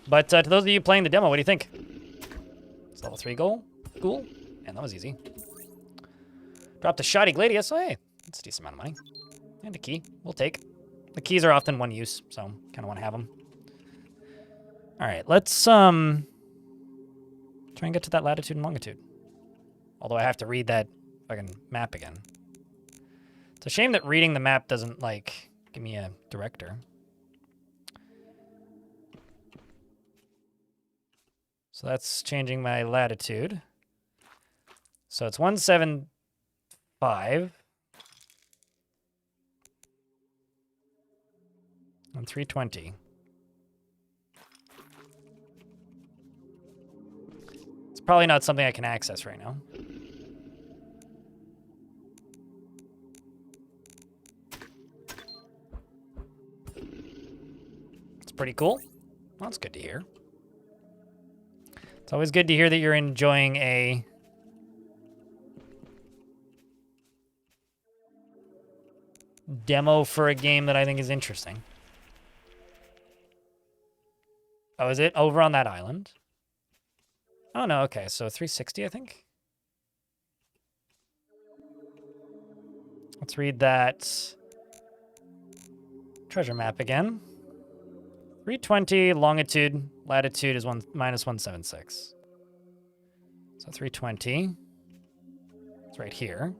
But to those of you playing the demo, what do you think? It's level 3 goal. Cool. And that was easy. Dropped a shoddy Gladius. Oh, hey, that's a decent amount of money. And a key. We'll take. The keys are often one use, so kind of want to have them. All right, let's try and get to that latitude and longitude. Although I have to read that fucking map again. It's a shame that reading the map doesn't, like, give me a director. So that's changing my latitude. So it's 175 and 320. It's probably not something I can access right now. It's pretty cool. Well, that's good to hear. It's always good to hear that you're enjoying a demo for a game that I think is interesting. Oh, is it over on that island? Oh, no, okay, so 360, I think. Let's read that treasure map again. 320, longitude, latitude is minus 176. So 320. It's right here.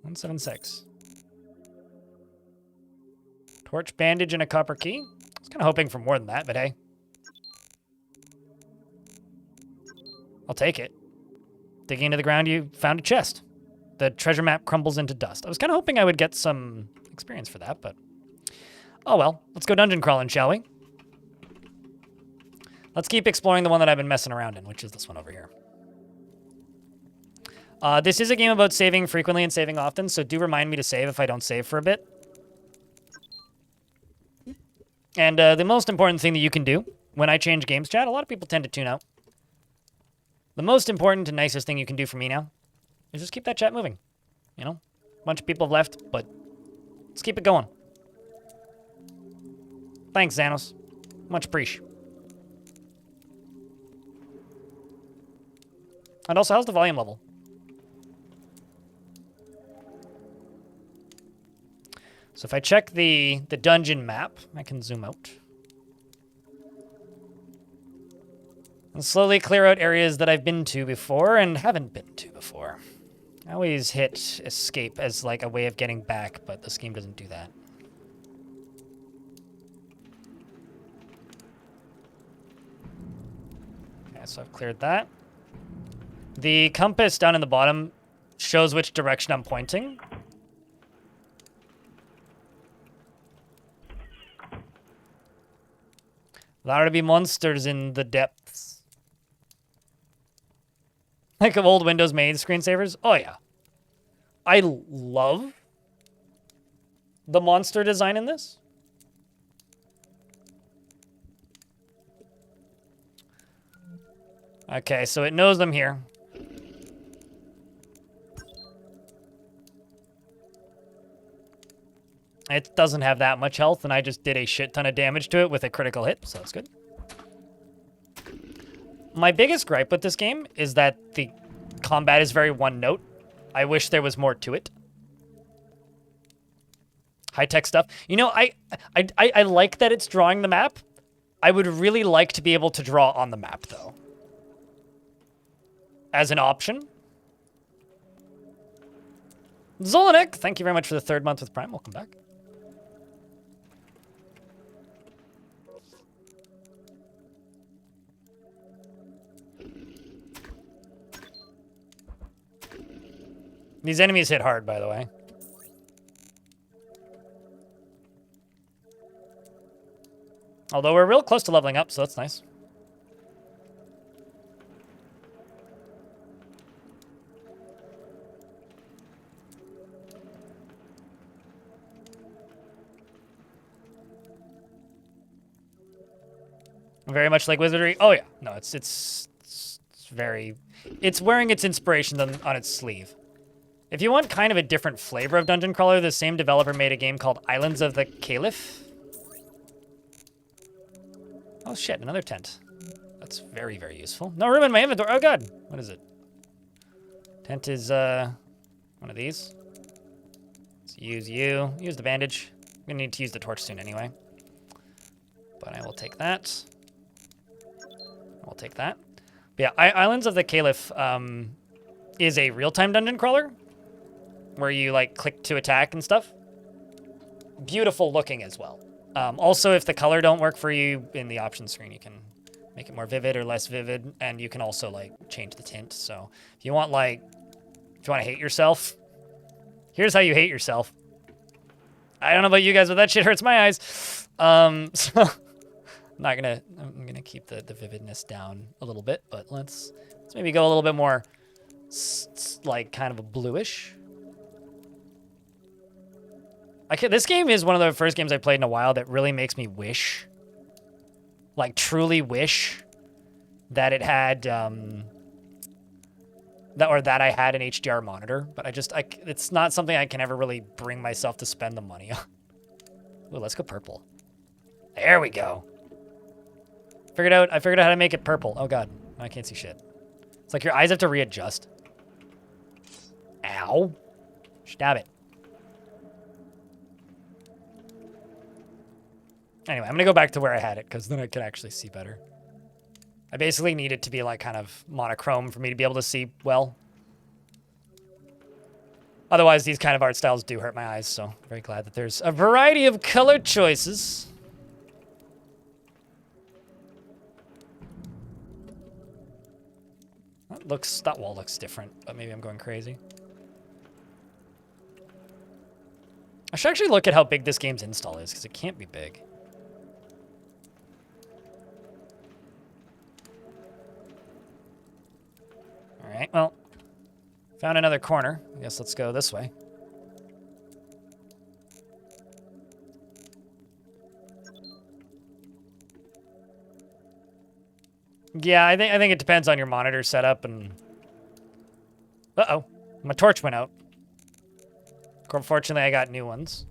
176. Torch, bandage, and a copper key. I was kind of hoping for more than that, but hey. I'll take it. Digging into the ground, you found a chest. The treasure map crumbles into dust. I was kind of hoping I would get some experience for that, but... oh well, let's go dungeon crawling, shall we? Let's keep exploring the one that I've been messing around in, which is this one over here. This is a game about saving frequently and saving often, so do remind me to save if I don't save for a bit. And the most important thing that you can do when I change games, chat, a lot of people tend to tune out. The most important and nicest thing you can do for me now is just keep that chat moving. You know, a bunch of people have left, but let's keep it going. Thanks, Xanos. Much appreciated. And also, how's the volume level? So if I check the dungeon map, I can zoom out. And slowly clear out areas that I've been to before and haven't been to before. I always hit escape as like a way of getting back, but this game doesn't do that. Okay, so I've cleared that. The compass down in the bottom shows which direction I'm pointing. There ought to be monsters in the depths. Like of old Windows made screensavers? Oh yeah. I love the monster design in this. Okay, so it knows I'm here. It doesn't have that much health, and I just did a shit ton of damage to it with a critical hit, so that's good. My biggest gripe with this game is that the combat is very one note. I wish there was more to it. High-tech stuff. You know, I like that it's drawing the map. I would really like to be able to draw on the map, though. As an option. Zolanik, thank you very much for the 3rd month with Prime. Welcome back. These enemies hit hard, by the way. Although we're real close to leveling up, so that's nice. Very much like Wizardry. Oh yeah, no, it's very, it's wearing its inspiration on its sleeve. If you want kind of a different flavor of dungeon crawler, the same developer made a game called Islands of the Caliph. Oh shit, another tent. That's very, very useful. No room in my inventory. Oh god. What is it? Tent is one of these. Let's use you. Use the bandage. I'm gonna need to use the torch soon anyway. But I will take that. I'll take that. But yeah, Islands of the Caliph is a real-time dungeon crawler where you like click to attack and stuff. Beautiful looking as well. Also, if the color don't work for you in the options screen, you can make it more vivid or less vivid, and you can also like change the tint. So if you want to hate yourself, here's how you hate yourself. I don't know about you guys, but that shit hurts my eyes. So I'm gonna keep the vividness down a little bit, but let's maybe go a little bit more like kind of a bluish. This game is one of the first games I played in a while that really makes me wish, like truly wish, that it had that I had an HDR monitor. But it's not something I can ever really bring myself to spend the money on. Ooh, let's go purple. There we go. I figured out how to make it purple. Oh god, I can't see shit. It's like your eyes have to readjust. Ow. Stab it. Anyway, I'm gonna go back to where I had it, because then I can actually see better. I basically need it to be like kind of monochrome for me to be able to see well. Otherwise, these kind of art styles do hurt my eyes, so I'm very glad that there's a variety of color choices. That wall looks different, but maybe I'm going crazy. I should actually look at how big this game's install is, because it can't be big. Alright, well, found another corner. I guess let's go this way. Yeah, I think it depends on your monitor setup and... Uh-oh. My torch went out. Unfortunately, I got new ones.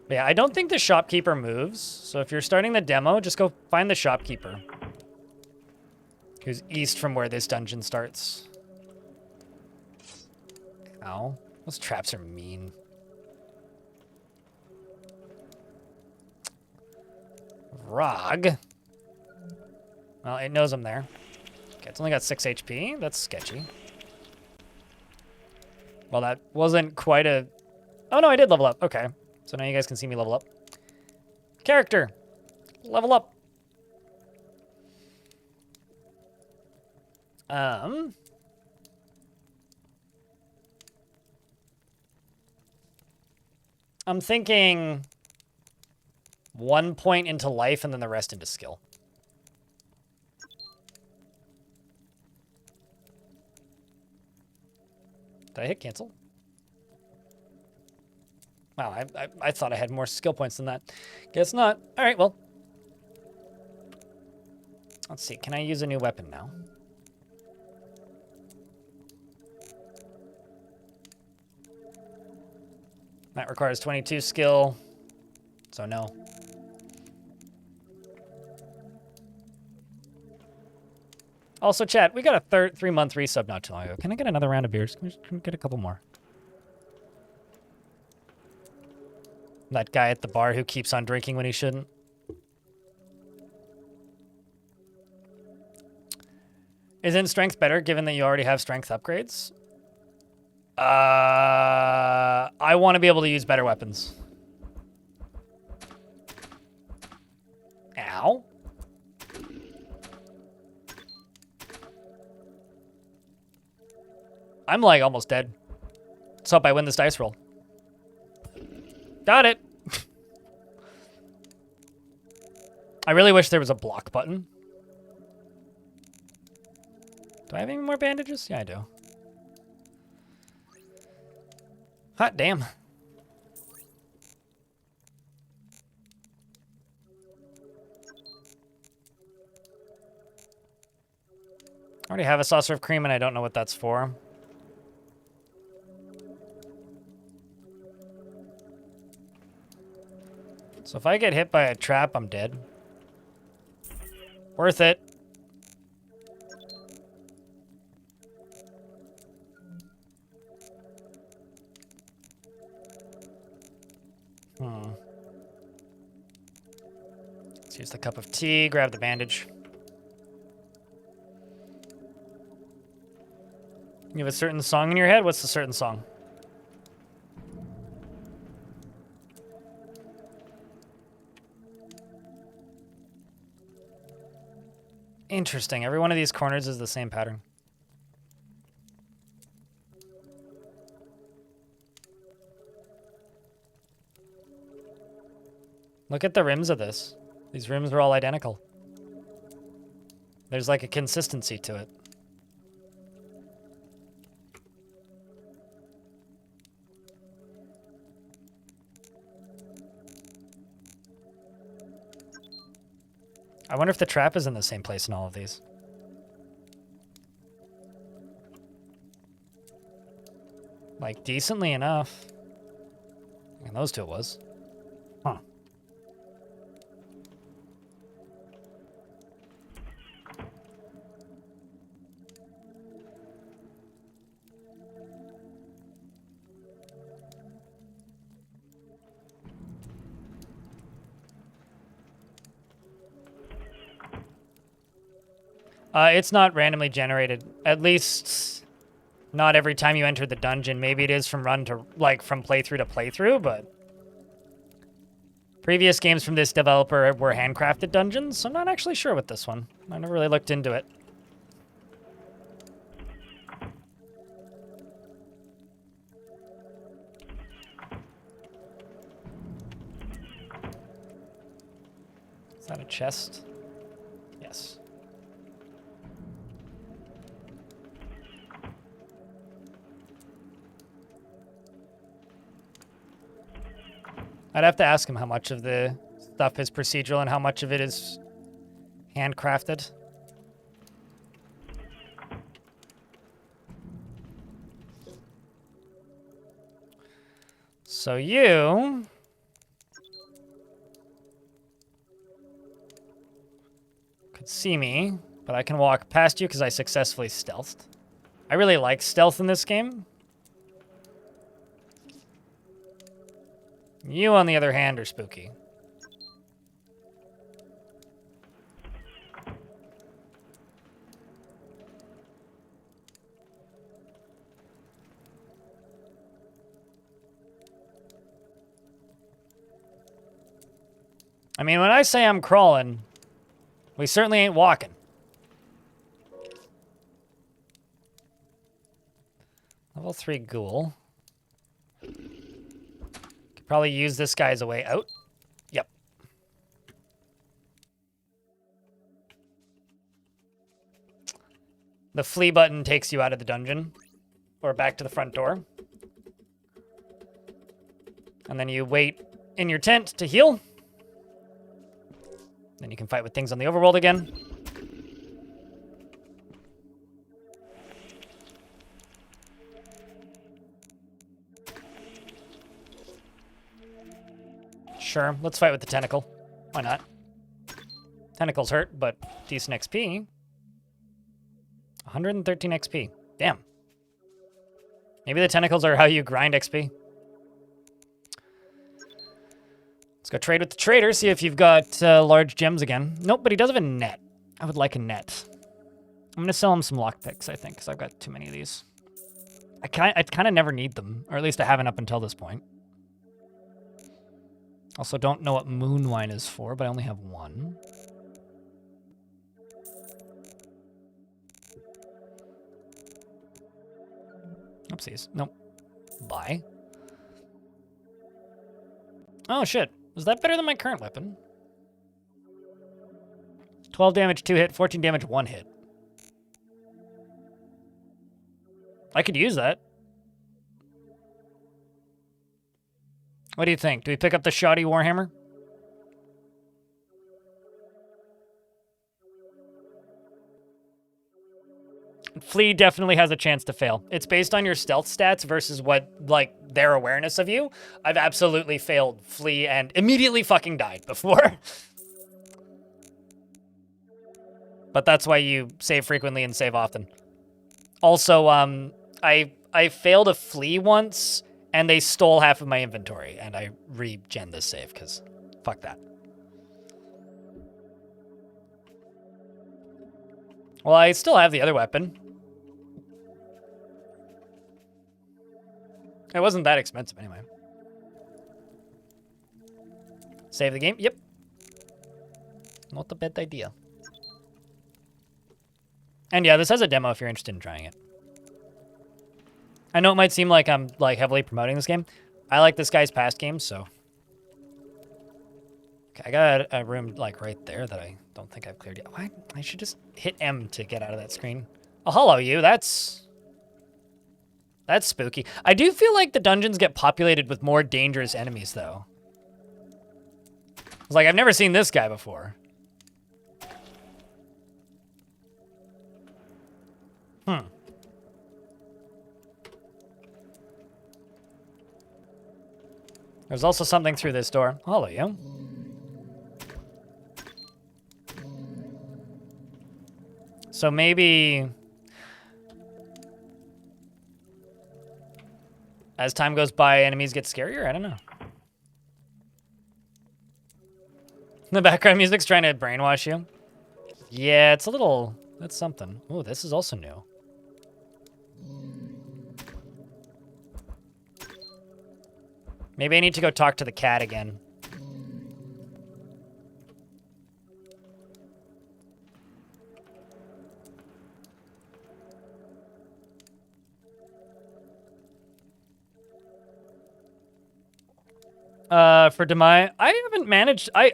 But yeah, I don't think the shopkeeper moves. So if you're starting the demo, just go find the shopkeeper, who's east from where this dungeon starts. Ow. Those traps are mean. Rog. Well, it knows I'm there. Okay, it's only got 6 HP. That's sketchy. Well, that wasn't quite a... Oh, no, I did level up. Okay. So now you guys can see me level up. Character. Level up. I'm thinking 1 point into life and then the rest into skill. Did I hit cancel? Wow, I thought I had more skill points than that. Guess not. All right, well. Let's see. Can I use a new weapon now? That requires 22 skill, so no. Also, chat, we got a 3-month resub not too long ago. Can I get another round of beers? Can we get a couple more? That guy at the bar who keeps on drinking when he shouldn't. Isn't strength better given that you already have strength upgrades? I want to be able to use better weapons. Ow. I'm like almost dead. Let's hope I win this dice roll. Got it. I really wish there was a block button. Do I have any more bandages? Yeah, I do. Hot damn. I already have a saucer of cream and I don't know what that's for. So if I get hit by a trap, I'm dead. Worth it. Let's use the cup of tea, grab the bandage. You have a certain song in your head? What's the certain song? Interesting. Every one of these corners is the same pattern. Look at the rims of this. These rims are all identical. There's like a consistency to it. I wonder if the trap is in the same place in all of these. Like, decently enough. And those two it was. Huh. It's not randomly generated. At least not every time you enter the dungeon. Maybe it is from run to, like, from playthrough to playthrough, but previous games from this developer were handcrafted dungeons, so I'm not actually sure with this one. I never really looked into it. Is that a chest? Yes. I'd have to ask him how much of the stuff is procedural and how much of it is handcrafted. So you could see me, but I can walk past you because I successfully stealthed. I really like stealth in this game. You, on the other hand, are spooky. I mean, when I say I'm crawling, we certainly ain't walking. Level 3 ghoul. Could probably use this guy as a way out. Yep. The flee button takes you out of the dungeon. Or back to the front door. And then you wait in your tent to heal. Then you can fight with things on the overworld again. Sure, let's fight with the tentacle. Why not? Tentacles hurt, but decent XP. 113 XP. Damn. Maybe the tentacles are how you grind XP. Let's go trade with the trader, see if you've got large gems again. Nope, but he does have a net. I would like a net. I'm going to sell him some lockpicks, I think, because I've got too many of these. I kind of never need them, or at least I haven't up until this point. Also, don't know what moon wine is for, but I only have one. Oopsies. Nope. Buy. Oh, shit. Is that better than my current weapon? 12 damage, 2 hit, 14 damage, 1 hit. I could use that. What do you think? Do we pick up the shoddy Warhammer? Flea definitely has a chance to fail. It's based on your stealth stats versus what, like, their awareness of you. I've absolutely failed Flea and immediately fucking died before. But that's why you save frequently and save often. Also, I failed a Flea once, and they stole half of my inventory, and I regen this save, because fuck that. Well, I still have the other weapon. It wasn't that expensive anyway. Save the game? Yep. Not a bad idea. And yeah, this has a demo if you're interested in trying it. I know it might seem like I'm like heavily promoting this game. I like this guy's past games, so. Okay, I got a room like right there that I don't think I've cleared yet. Why? I should just hit M to get out of that screen. Oh, hello, you. That's spooky. I do feel like the dungeons get populated with more dangerous enemies, though. It's like, I've never seen this guy before. There's also something through this door. Hello, you. So maybe as time goes by, enemies get scarier? I don't know. The background music's trying to brainwash you. Yeah, it's a little... That's something. Oh, this is also new. Maybe I need to go talk to the cat again. For Demai, I haven't managed... I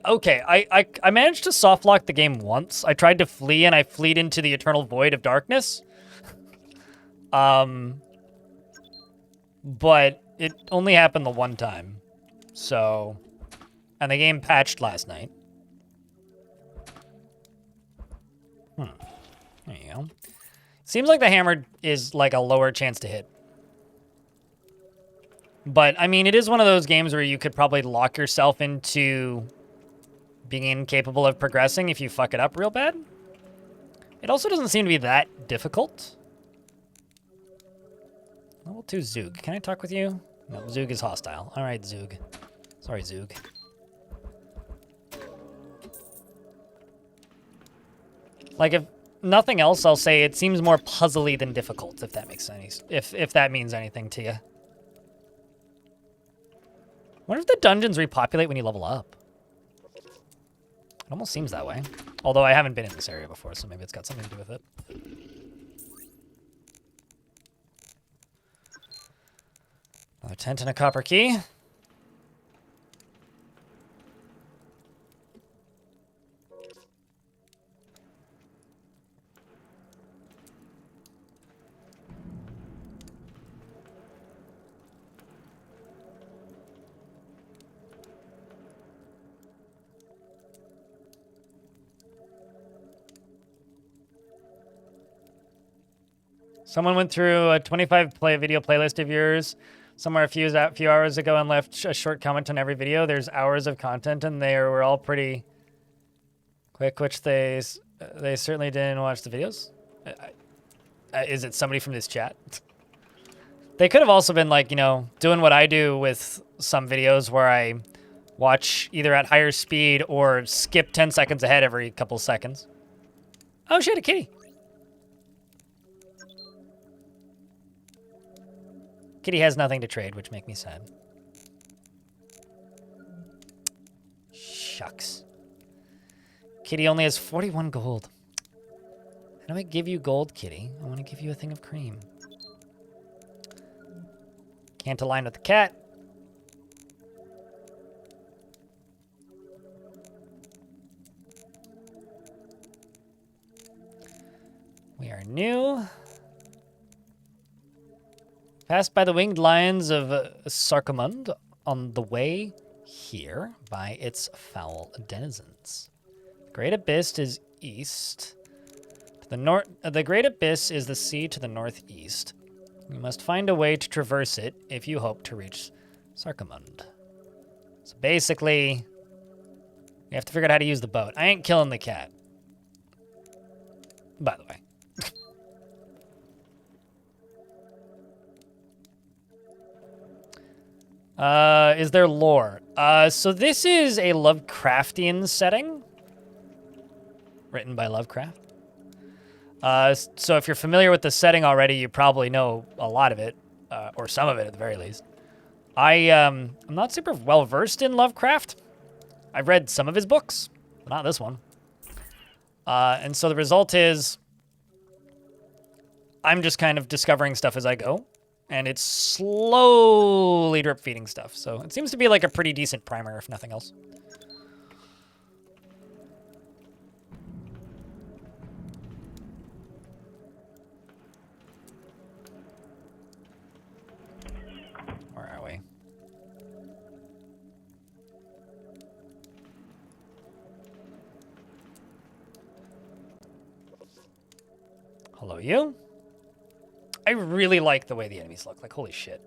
managed to soft lock the game once. I tried to flee, and I fleed into the eternal void of darkness. But it only happened the one time. So... And the game patched last night. There you go. Seems like the hammer is like a lower chance to hit. But, I mean, it is one of those games where you could probably lock yourself into being incapable of progressing if you fuck it up real bad. It also doesn't seem to be that difficult. Level 2 Zoog. Can I talk with you? No, Zoog is hostile. All right, Zoog. Sorry, Zoog. Like, if nothing else, I'll say it seems more puzzly than difficult, if that makes any... If that means anything to you. Wonder if the dungeons repopulate when you level up. It almost seems that way. Although I haven't been in this area before, so maybe it's got something to do with it. Another tent and a copper key. Someone went through a 25 video playlist of yours somewhere a few hours ago and left a short comment on every video. There's hours of content, and they were all pretty quick, which they certainly didn't watch the videos. Is it somebody from this chat? They could have also been like, you know, doing what I do with some videos where I watch either at higher speed or skip 10 seconds ahead every couple seconds. Oh shit, a kitty. Kitty has nothing to trade, which make me sad. Shucks. Kitty only has 41 gold. How do I give you gold, Kitty? I want to give you a thing of cream. Can't align with the cat. We are new. Passed by the winged lions of Sarcomund on the way here by its foul denizens. Great Abyss is east. The The Great Abyss is the sea to the northeast. You must find a way to traverse it if you hope to reach Sarkamund. So basically, you have to figure out how to use the boat. I ain't killing the cat. By the way. Is there lore? So this is a Lovecraftian setting. Written by Lovecraft. So if you're familiar with the setting already, you probably know a lot of it. Or some of it at the very least. I'm not super well versed in Lovecraft. I've read some of his books, but not this one. And so the result is I'm just kind of discovering stuff as I go. And it's slowly drip feeding stuff. So it seems to be like a pretty decent primer, if nothing else. Where are we? Hello, you? I really like the way the enemies look. Like, holy shit.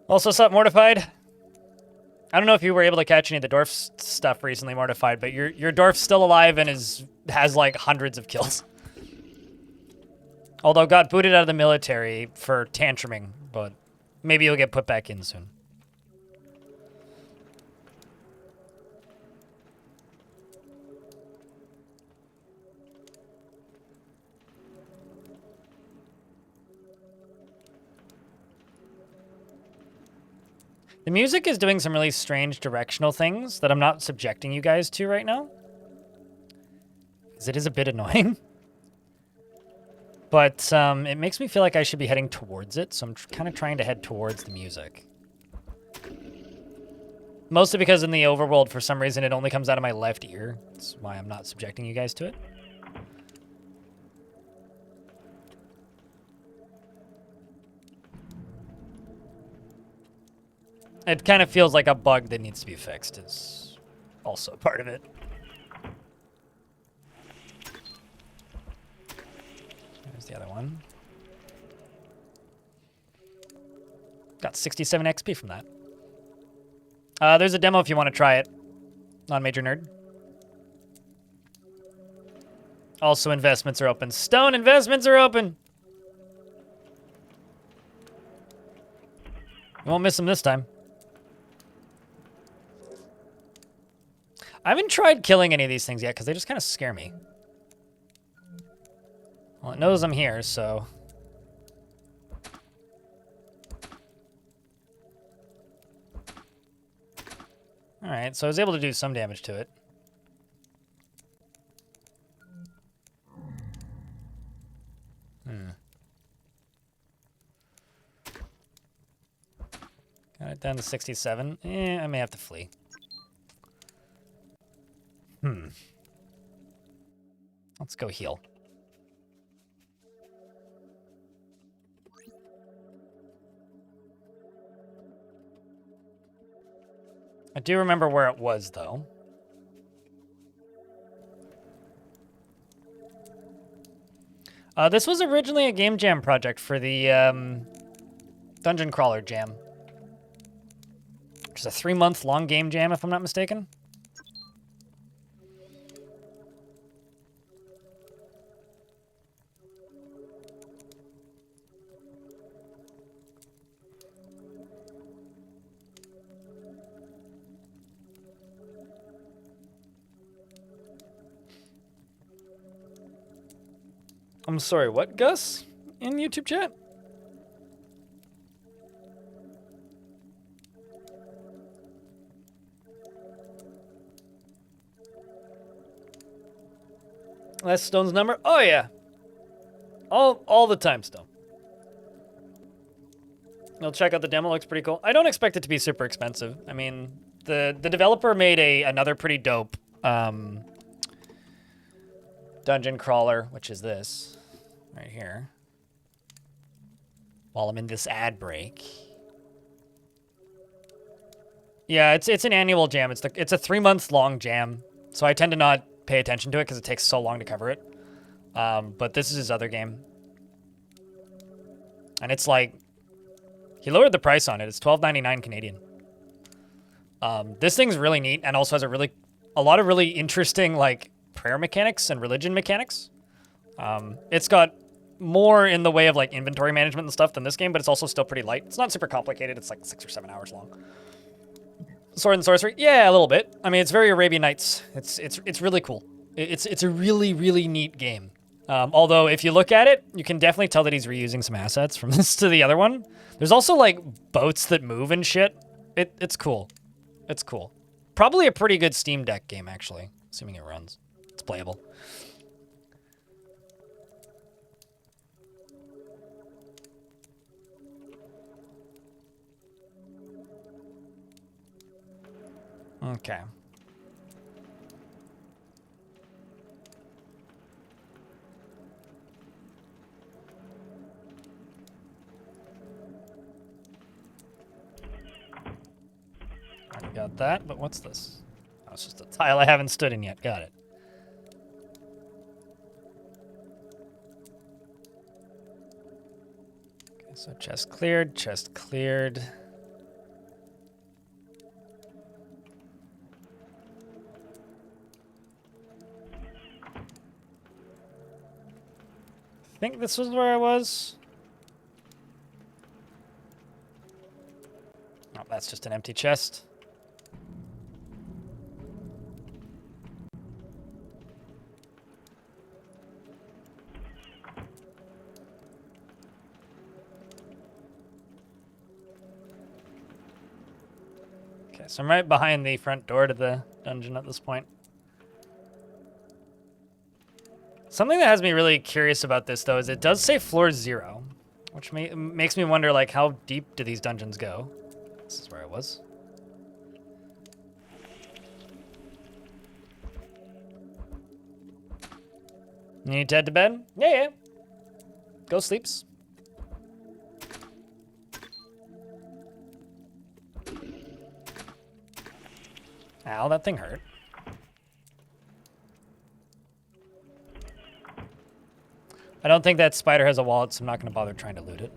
Also, sup, Mortified? I don't know if you were able to catch any of the dwarf stuff recently, Mortified, but your dwarf's still alive and has like hundreds of kills. Although got booted out of the military for tantruming, but maybe he'll get put back in soon. The music is doing some really strange directional things that I'm not subjecting you guys to right now. Because it is a bit annoying. But it makes me feel like I should be heading towards it, so I'm kind of trying to head towards the music. Mostly because in the overworld, for some reason, it only comes out of my left ear. That's why I'm not subjecting you guys to it. It kind of feels like a bug that needs to be fixed is also part of it. There's the other one. Got 67 XP from that. There's a demo if you want to try it. Non-major nerd. Also, investments are open. Stone investments are open! You won't miss them this time. I haven't tried killing any of these things yet because they just kind of scare me. Well, it knows I'm here, so... Alright, so I was able to do some damage to it. Got it down to 67. I may have to flee. Let's go heal. I do remember where it was, though. This was originally a game jam project for the Dungeon Crawler Jam. Which is a 3-month-long game jam, if I'm not mistaken. I'm sorry, what, Gus? In YouTube chat? That's Stone's number? Oh, yeah. All the time, Stone. You'll check out the demo, looks pretty cool. I don't expect it to be super expensive. I mean, the developer made another pretty dope dungeon crawler, which is this right here. While I'm in this ad break. Yeah, it's an annual jam. It's a 3-month long jam. So I tend to not pay attention to it because it takes so long to cover it. But this is his other game. And it's like, he lowered the price on it. It's $12.99 Canadian. This thing's really neat and also has a lot of really interesting like prayer mechanics and religion mechanics. It's got more in the way of like inventory management and stuff than this game, but it's also still pretty light. It's not super complicated. It's like 6 or 7 hours long. Sword and sorcery, yeah, a little bit. I mean, it's very Arabian Nights. It's really cool. It's a really, really neat game. Although if you look at it, you can definitely tell that he's reusing some assets from this to the other one. There's also like boats that move and shit. It's cool. It's cool. Probably a pretty good Steam Deck game, actually, assuming it runs. It's playable. Okay. Already got that, but what's this? Oh, it's just a tile I haven't stood in yet. Got it. Okay, so chest cleared, chest cleared. I think this was where I was. Oh, that's just an empty chest. Okay, so I'm right behind the front door to the dungeon at this point. Something that has me really curious about this, though, is it does say floor 0, which makes me wonder, like, how deep do these dungeons go? This is where I was. You need to head to bed? Yeah. Go sleeps. Ow, that thing hurt. I don't think that spider has a wallet, so I'm not going to bother trying to loot it.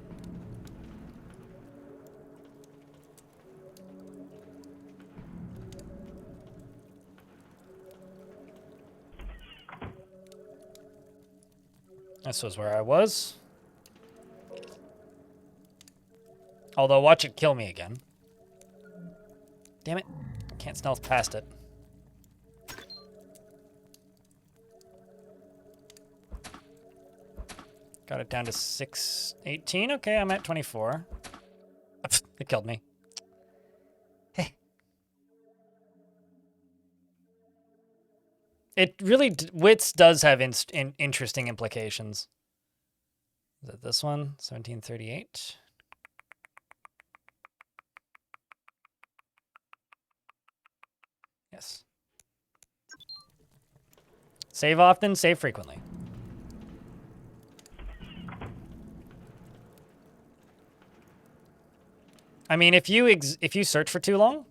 This was where I was. Although, watch it kill me again. Damn it. I can't stealth past it. Got it down to 618. Okay, I'm at 24. It killed me. Hey. It really, wits does have interesting implications. Is it this one? 1738. Yes. Save often, save frequently. I mean, if you search for too long,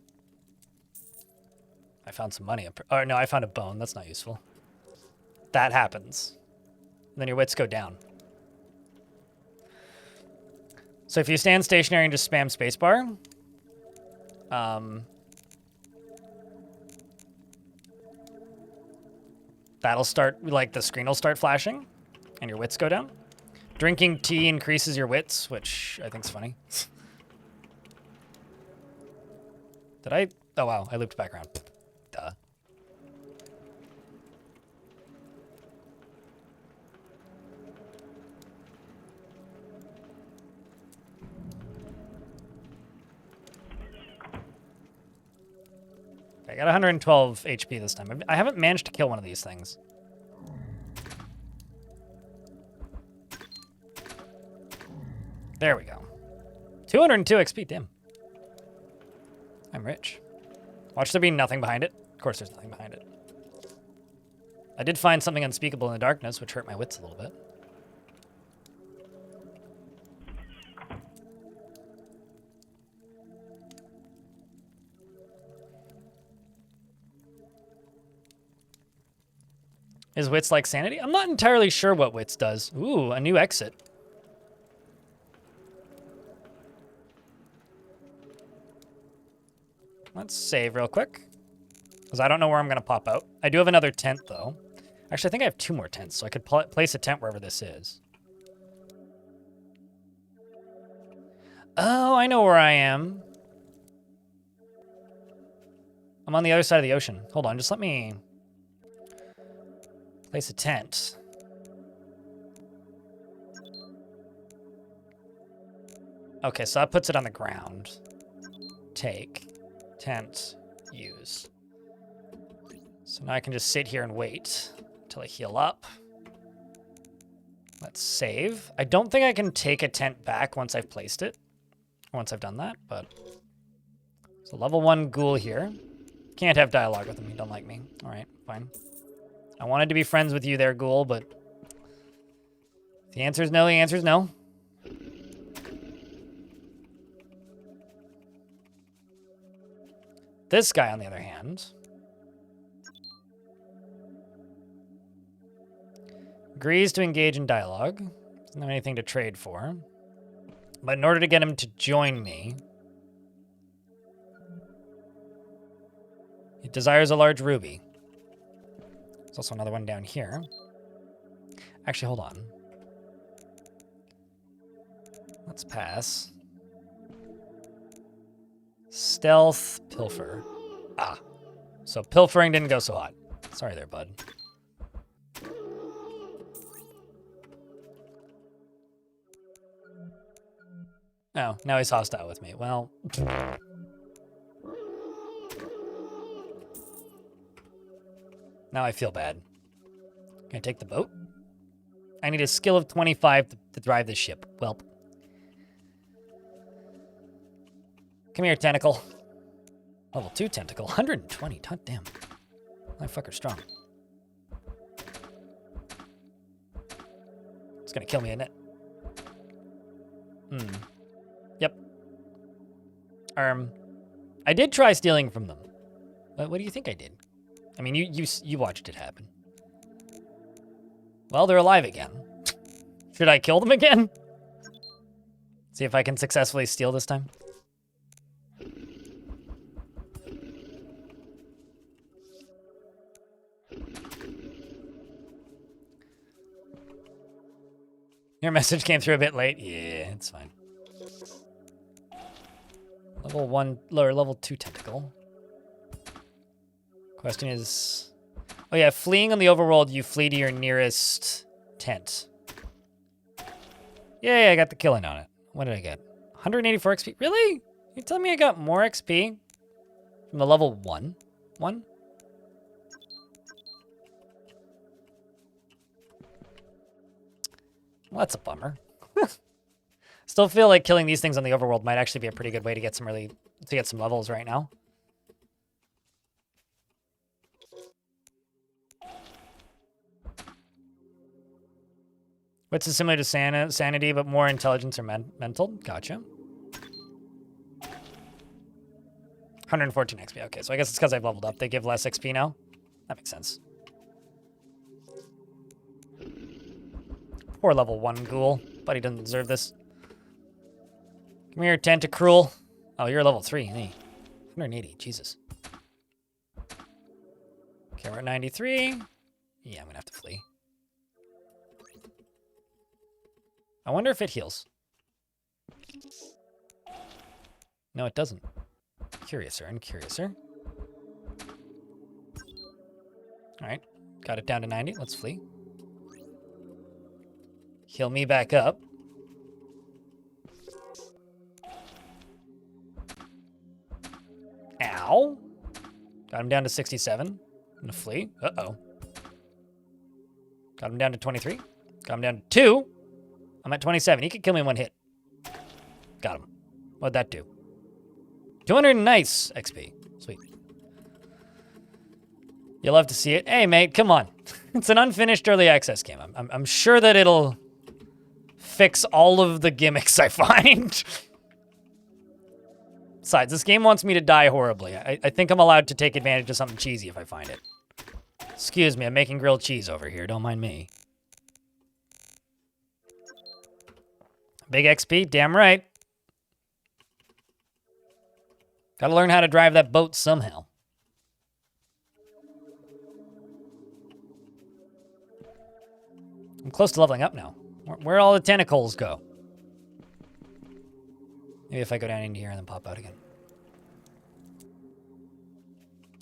I found some money. Or no, I found a bone. That's not useful. That happens. And then your wits go down. So if you stand stationary and just spam spacebar, that'll start, like, the screen will start flashing, and your wits go down. Drinking tea increases your wits, which I think's funny. Did I? Oh, wow. I looped back around. Duh. I got 112 HP this time. I haven't managed to kill one of these things. There we go. 202 XP, damn. I'm rich. Watch there be nothing behind it. Of course there's nothing behind it. I did find something unspeakable in the darkness, which hurt my wits a little bit. Is wits like sanity? I'm not entirely sure what wits does. Ooh, a new exit. Let's save real quick. Because I don't know where I'm going to pop out. I do have another tent, though. Actually, I think I have 2 more tents, so I could place a tent wherever this is. Oh, I know where I am. I'm on the other side of the ocean. Hold on, just let me place a tent. Okay, so that puts it on the ground. Take, tent, use. So now I can just sit here and wait until I heal up. Let's save. I don't think I can take a tent back once I've placed it. Once I've done that, but... So level 1 ghoul here. Can't have dialogue with him, you don't like me. Alright, fine. I wanted to be friends with you there, ghoul, but... The answer is no, the answer is no. This guy, on the other hand... agrees to engage in dialogue. Doesn't have anything to trade for. But in order to get him to join me, he desires a large ruby. There's also another one down here. Actually, hold on. Let's pass. Stealth, pilfer. Ah, so pilfering didn't go so hot. Sorry there, bud. Oh, now he's hostile with me. Well... Now I feel bad. Can I take the boat? I need a skill of 25 to drive this ship. Welp. Come here, tentacle. Level 2 tentacle. 120. God damn. That fucker's strong. It's gonna kill me, isn't it? Yep. I did try stealing from them. What do you think I did? I mean, you watched it happen. Well, they're alive again. Should I kill them again? See if I can successfully steal this time. Your message came through a bit late. Yeah, it's fine. Level 1, or level 2 tentacle. Question is... Oh yeah, fleeing on the overworld, you flee to your nearest tent. Yay, I got the killing on it. What did I get? 184 XP? Really? You telling me I got more XP from the level 1 one? Well, that's a bummer. Still feel like killing these things on the overworld might actually be a pretty good way to get some levels right now. Wits is similar to sanity, but more intelligence or mental. Gotcha. 114 XP. Okay, so I guess it's because I've leveled up. They give less XP now. That makes sense. Poor level 1 ghoul. But he doesn't deserve this. Come here, Tentacruel. Oh, you're level 3. Hey. 180. Jesus. Okay, we're at 93. Yeah, I'm gonna have to flee. I wonder if it heals. No, it doesn't. Curiouser and curiouser. Alright. Got it down to 90. Let's flee. Heal me back up. Ow. Got him down to 67. I'm gonna flee. Uh-oh. Got him down to 23. Got him down to 2. I'm at 27. He could kill me in one hit. Got him. What'd that do? 200 nice XP. Sweet. You'll love to see it. Hey, mate, come on. It's an unfinished early access game. I'm sure that it'll fix all of the gimmicks I find. Besides, this game wants me to die horribly. I think I'm allowed to take advantage of something cheesy if I find it. Excuse me, I'm making grilled cheese over here. Don't mind me. Big XP? Damn right. Gotta learn how to drive that boat somehow. I'm close to leveling up now. Where all the tentacles go? Maybe if I go down into here and then pop out again.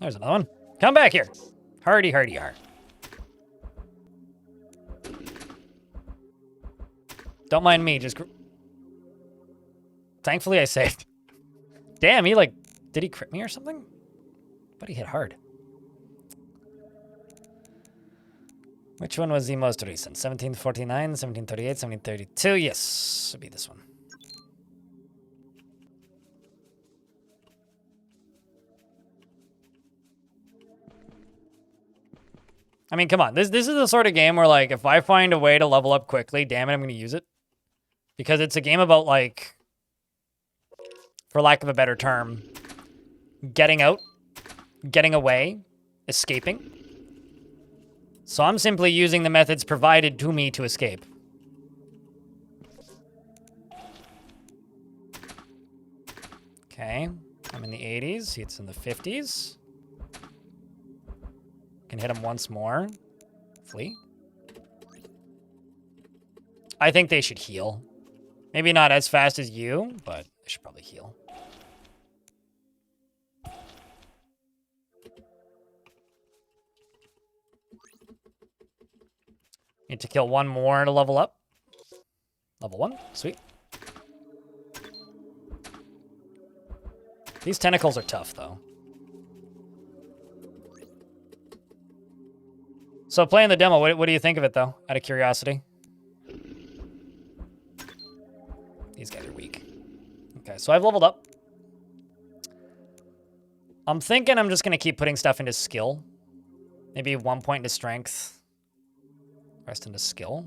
There's another one. Come back here. Hardy, hardy, har. Don't mind me, just... Thankfully, I saved. Damn, he, like... Did he crit me or something? But he hit hard. Which one was the most recent? 1749, 1738, 1732? Yes, it'll be this one. I mean, come on. This is the sort of game where, like, if I find a way to level up quickly, damn it, I'm going to use it. Because it's a game about, like, for lack of a better term, getting out, getting away, escaping. So I'm simply using the methods provided to me to escape. Okay, I'm in the 80s. It's in the 50s. Can hit him once more. Flee. I think they should heal. Maybe not as fast as you, but they should probably heal. Need to kill one more to level up. Level 1. Sweet. These tentacles are tough, though. So playing the demo, what do you think of it, though? Out of curiosity. These guys are weak. Okay, so I've leveled up. I'm thinking I'm just going to keep putting stuff into skill. Maybe 1 point into strength. Rest into skill.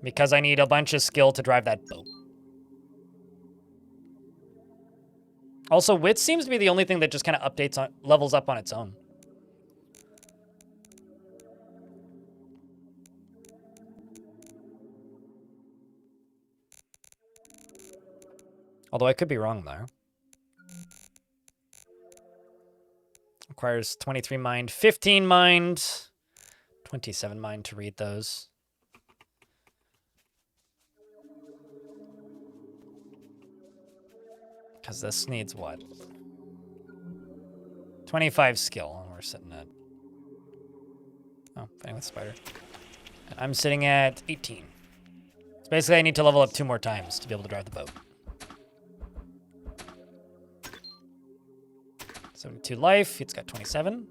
Because I need a bunch of skill to drive that boat. Also, wit seems to be the only thing that just kind of updates on, levels up on its own. Although I could be wrong there. Requires 23 mind, 15 mind, 27 mind to read those. Because this needs what? 25 skill, and we're sitting at... Oh, fighting with spider. And I'm sitting at 18. So basically I need to level up 2 more times to be able to drive the boat. 72 life, it's got 27.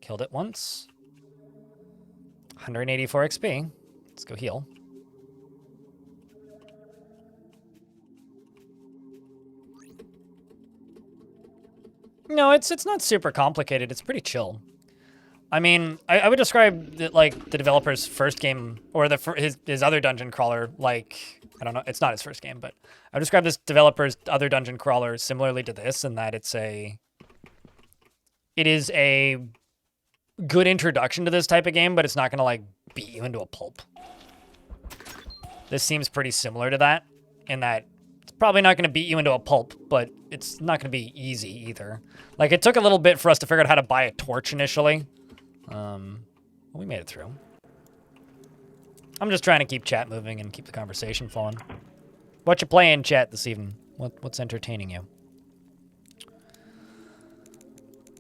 Killed it once. 184 XP. Let's go heal. No, it's not super complicated. It's pretty chill. I mean, I would describe the, like the developer's first game or his other dungeon crawler like, I don't know, it's not his first game, but I would describe this developer's other dungeon crawler similarly to this in that it is a good introduction to this type of game, but it's not going to like beat you into a pulp. This seems pretty similar to that in that it's probably not going to beat you into a pulp, but it's not going to be easy either. Like, it took a little bit for us to figure out how to buy a torch initially. We made it through. I'm just trying to keep chat moving and keep the conversation flowing. What you playing, chat, this evening? What's entertaining you?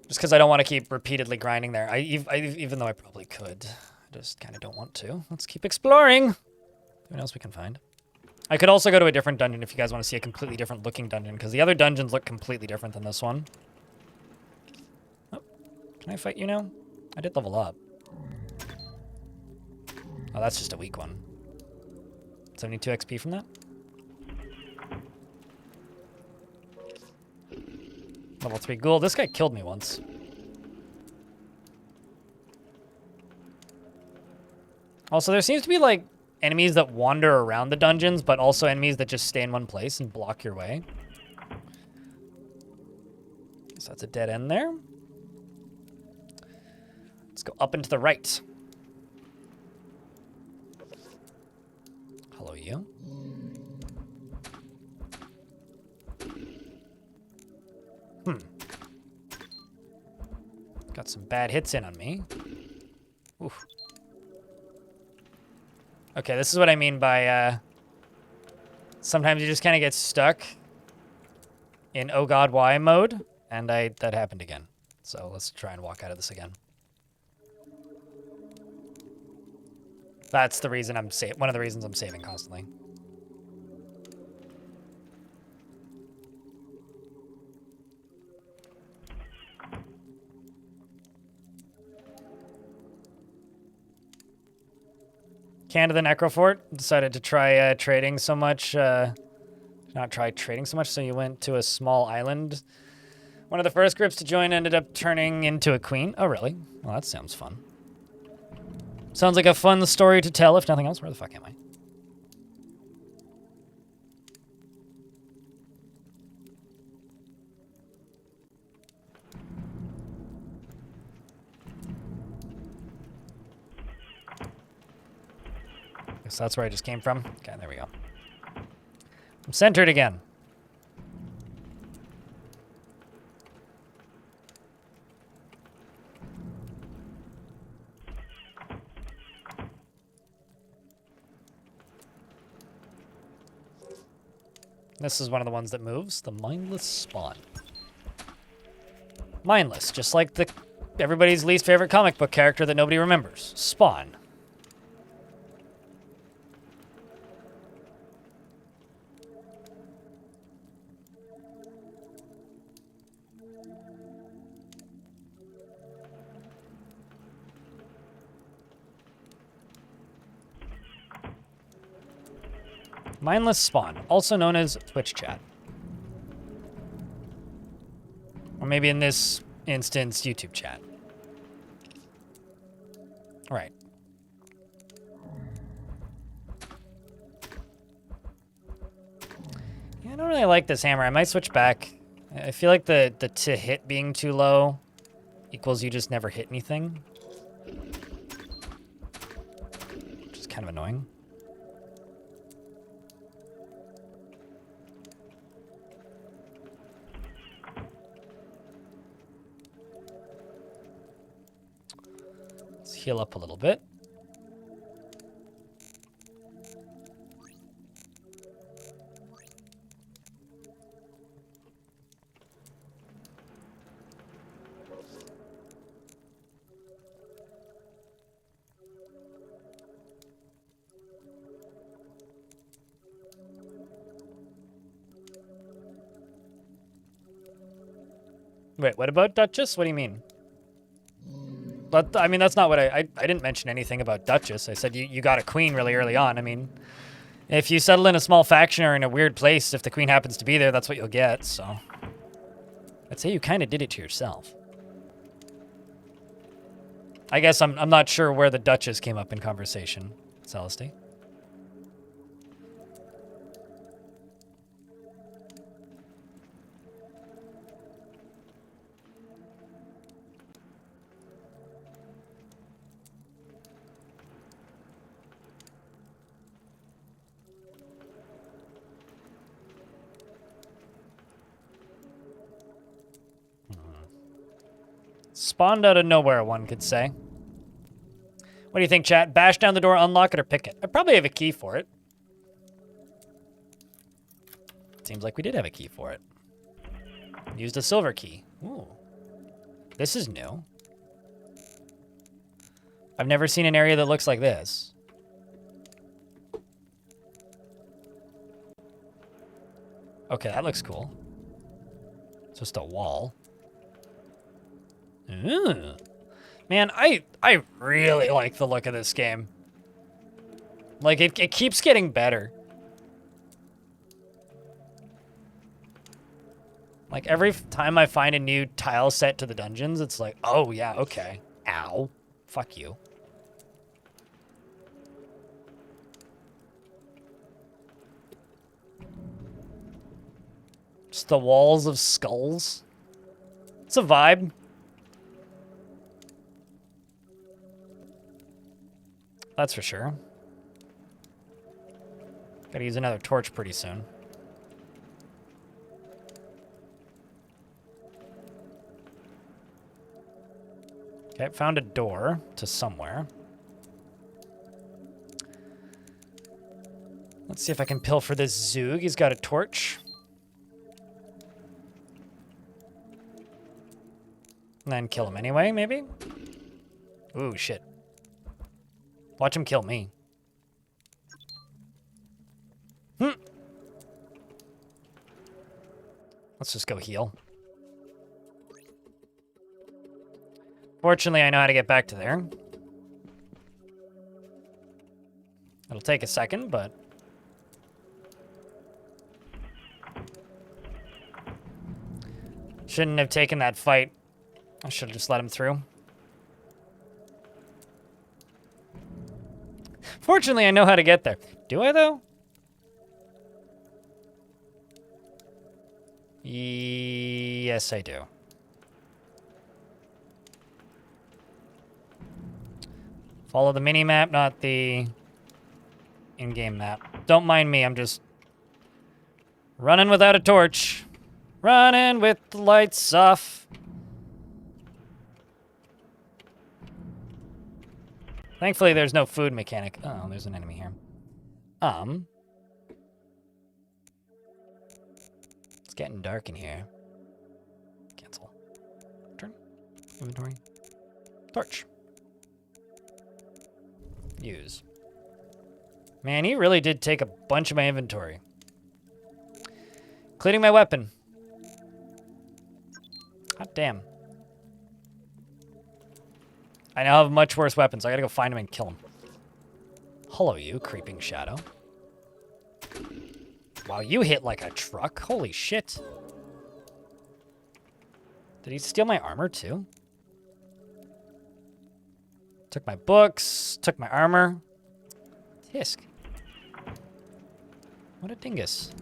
Just because I don't want to keep repeatedly grinding there. Even though I probably could. I just kind of don't want to. Let's keep exploring. What else we can find? I could also go to a different dungeon if you guys want to see a completely different looking dungeon, because the other dungeons look completely different than this one. Oh, can I fight you now? I did level up. Oh, that's just a weak one. 72 XP from that? Level 3 ghoul. This guy killed me once. Also, there seems to be, like, enemies that wander around the dungeons, but also enemies that just stay in one place and block your way. So that's a dead end there. Let's go up and to the right. Hello, you. Got some bad hits in on me. Oof. Okay, this is what I mean by sometimes you just kind of get stuck in oh god why mode, and that happened again. So let's try and walk out of this again. That's the reason I'm one of the reasons I'm saving constantly. Canada the Necrofort decided to try trading so much. Not try trading so much, so you went to a small island. One of the first groups to join ended up turning into a queen. Oh, really? Well, that sounds fun. Sounds like a fun story to tell, if nothing else. Where the fuck am I? Guess that's where I just came from. Okay, there we go. I'm centered again. This is one of the ones that moves, the mindless spawn. Mindless, just like everybody's least favorite comic book character that nobody remembers. Spawn. Mindless spawn, also known as Twitch chat. Or maybe in this instance, YouTube chat. All right. Yeah, I don't really like this hammer. I might switch back. I feel like the to hit being too low equals you just never hit anything. Which is kind of annoying. Heal up a little bit. Wait, what about Duchess? What do you mean? But, I mean, that's not what I didn't mention anything about Duchess. I said you got a queen really early on. I mean, if you settle in a small faction or in a weird place, if the queen happens to be there, that's what you'll get, so. I'd say you kind of did it to yourself. I guess I'm not sure where the Duchess came up in conversation, Celeste. Spawned out of nowhere, one could say. What do you think, chat? Bash down the door, unlock it, or pick it? I probably have a key for it. Seems like we did have a key for it. Used a silver key. Ooh. This is new. I've never seen an area that looks like this. Okay, that looks cool. It's just a wall. Ooh. Man, I really like the look of this game. Like, it keeps getting better. Like, every time I find a new tile set to the dungeons, it's like, oh, yeah, okay. Ow. Fuck you. Just the walls of skulls. It's a vibe. That's for sure. Gotta use another torch pretty soon. Okay, found a door to somewhere. Let's see if I can pilfer this Zoog. He's got a torch. And then kill him anyway, maybe? Ooh, shit. Watch him kill me. Let's just go heal. Fortunately, I know how to get back to there. It'll take a second, but... Shouldn't have taken that fight. I should have just let him through. Fortunately, I know how to get there. Do I, though? Yes, I do. Follow the mini-map, not the in-game map. Don't mind me, I'm just running without a torch. Running with the lights off. Thankfully, there's no food mechanic. Oh, there's an enemy here. It's getting dark in here. Cancel. Turn. Inventory. Torch. Use. Man, he really did take a bunch of my inventory. Including my weapon. God damn. I now have much worse weapons. I gotta go find him and kill him. Hello, you creeping shadow. Wow, you hit like a truck. Holy shit. Did he steal my armor too? Took my books, took my armor. Tisk. What a dingus.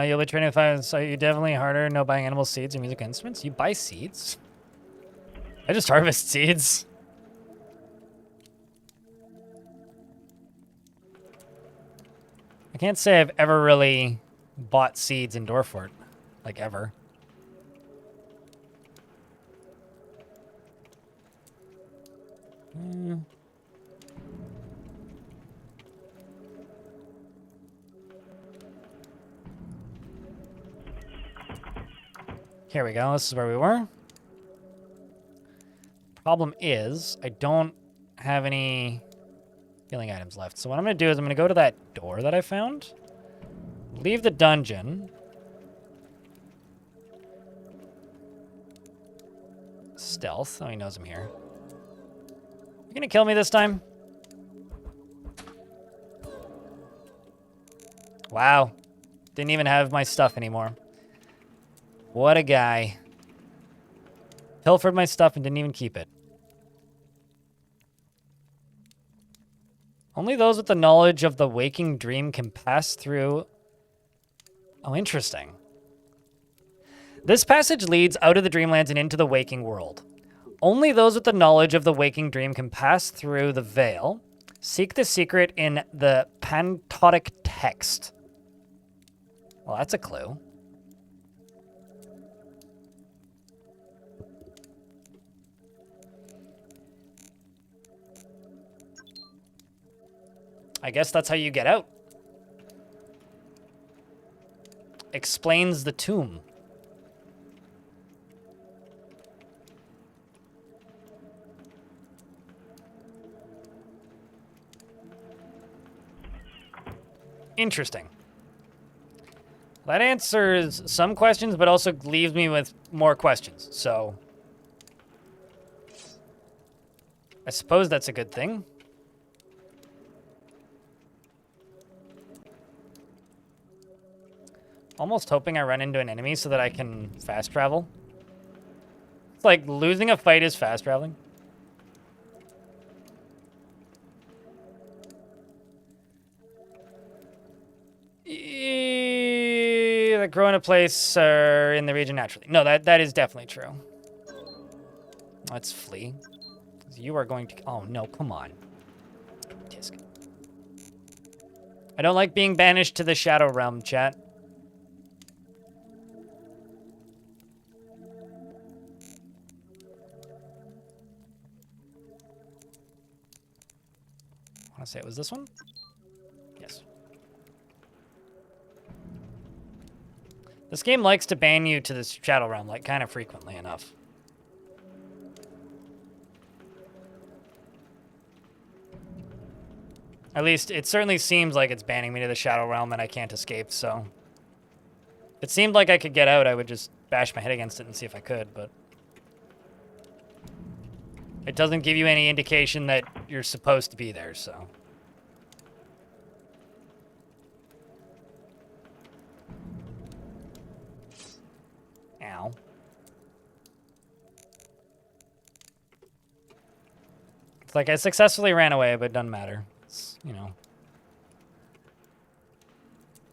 You'll be training with five, so you definitely harder, no buying animal seeds or music instruments. You buy seeds? I just harvest seeds. I can't say I've ever really bought seeds in Dorfort. Like, ever. Here we go. This is where we were. Problem is, I don't have any healing items left. So what I'm going to do is I'm going to go to that door that I found. Leave the dungeon. Stealth. Oh, he knows I'm here. You going to kill me this time? Wow. Didn't even have my stuff anymore. What a guy. Pilfered my stuff and didn't even keep it. Only those with the knowledge of the waking dream can pass through. Oh, interesting. This passage leads out of the dreamlands and into the waking world. Only those with the knowledge of the waking dream can pass through the veil. Seek the secret in the Pantodic text. Well, that's a clue. I guess that's how you get out. Explains the tomb. Interesting. That answers some questions, but also leaves me with more questions. So I suppose that's a good thing. Almost hoping I run into an enemy so that I can fast travel. It's like losing a fight is fast traveling. That grow in a place or in the region naturally. No, that is definitely true. Let's flee. You are going to... Oh, no, come on. Tisk. I don't like being banished to the Shadow Realm, chat. I want to say it was this one? Yes. This game likes to ban you to the Shadow Realm, like, kind of frequently enough. At least, it certainly seems like it's banning me to the Shadow Realm and I can't escape, so... If it seemed like I could get out, I would just bash my head against it and see if I could, but... It doesn't give you any indication that you're supposed to be there, so... Ow. It's like I successfully ran away, but it doesn't matter. It's, you know...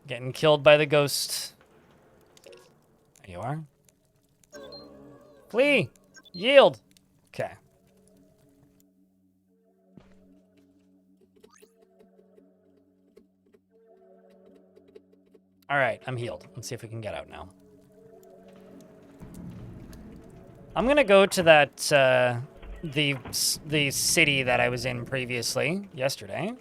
Getting killed by the ghost. There you are. Flee! Yield! Okay. Alright, I'm healed. Let's see if we can get out now. I'm gonna go to that, the city that I was in previously, yesterday.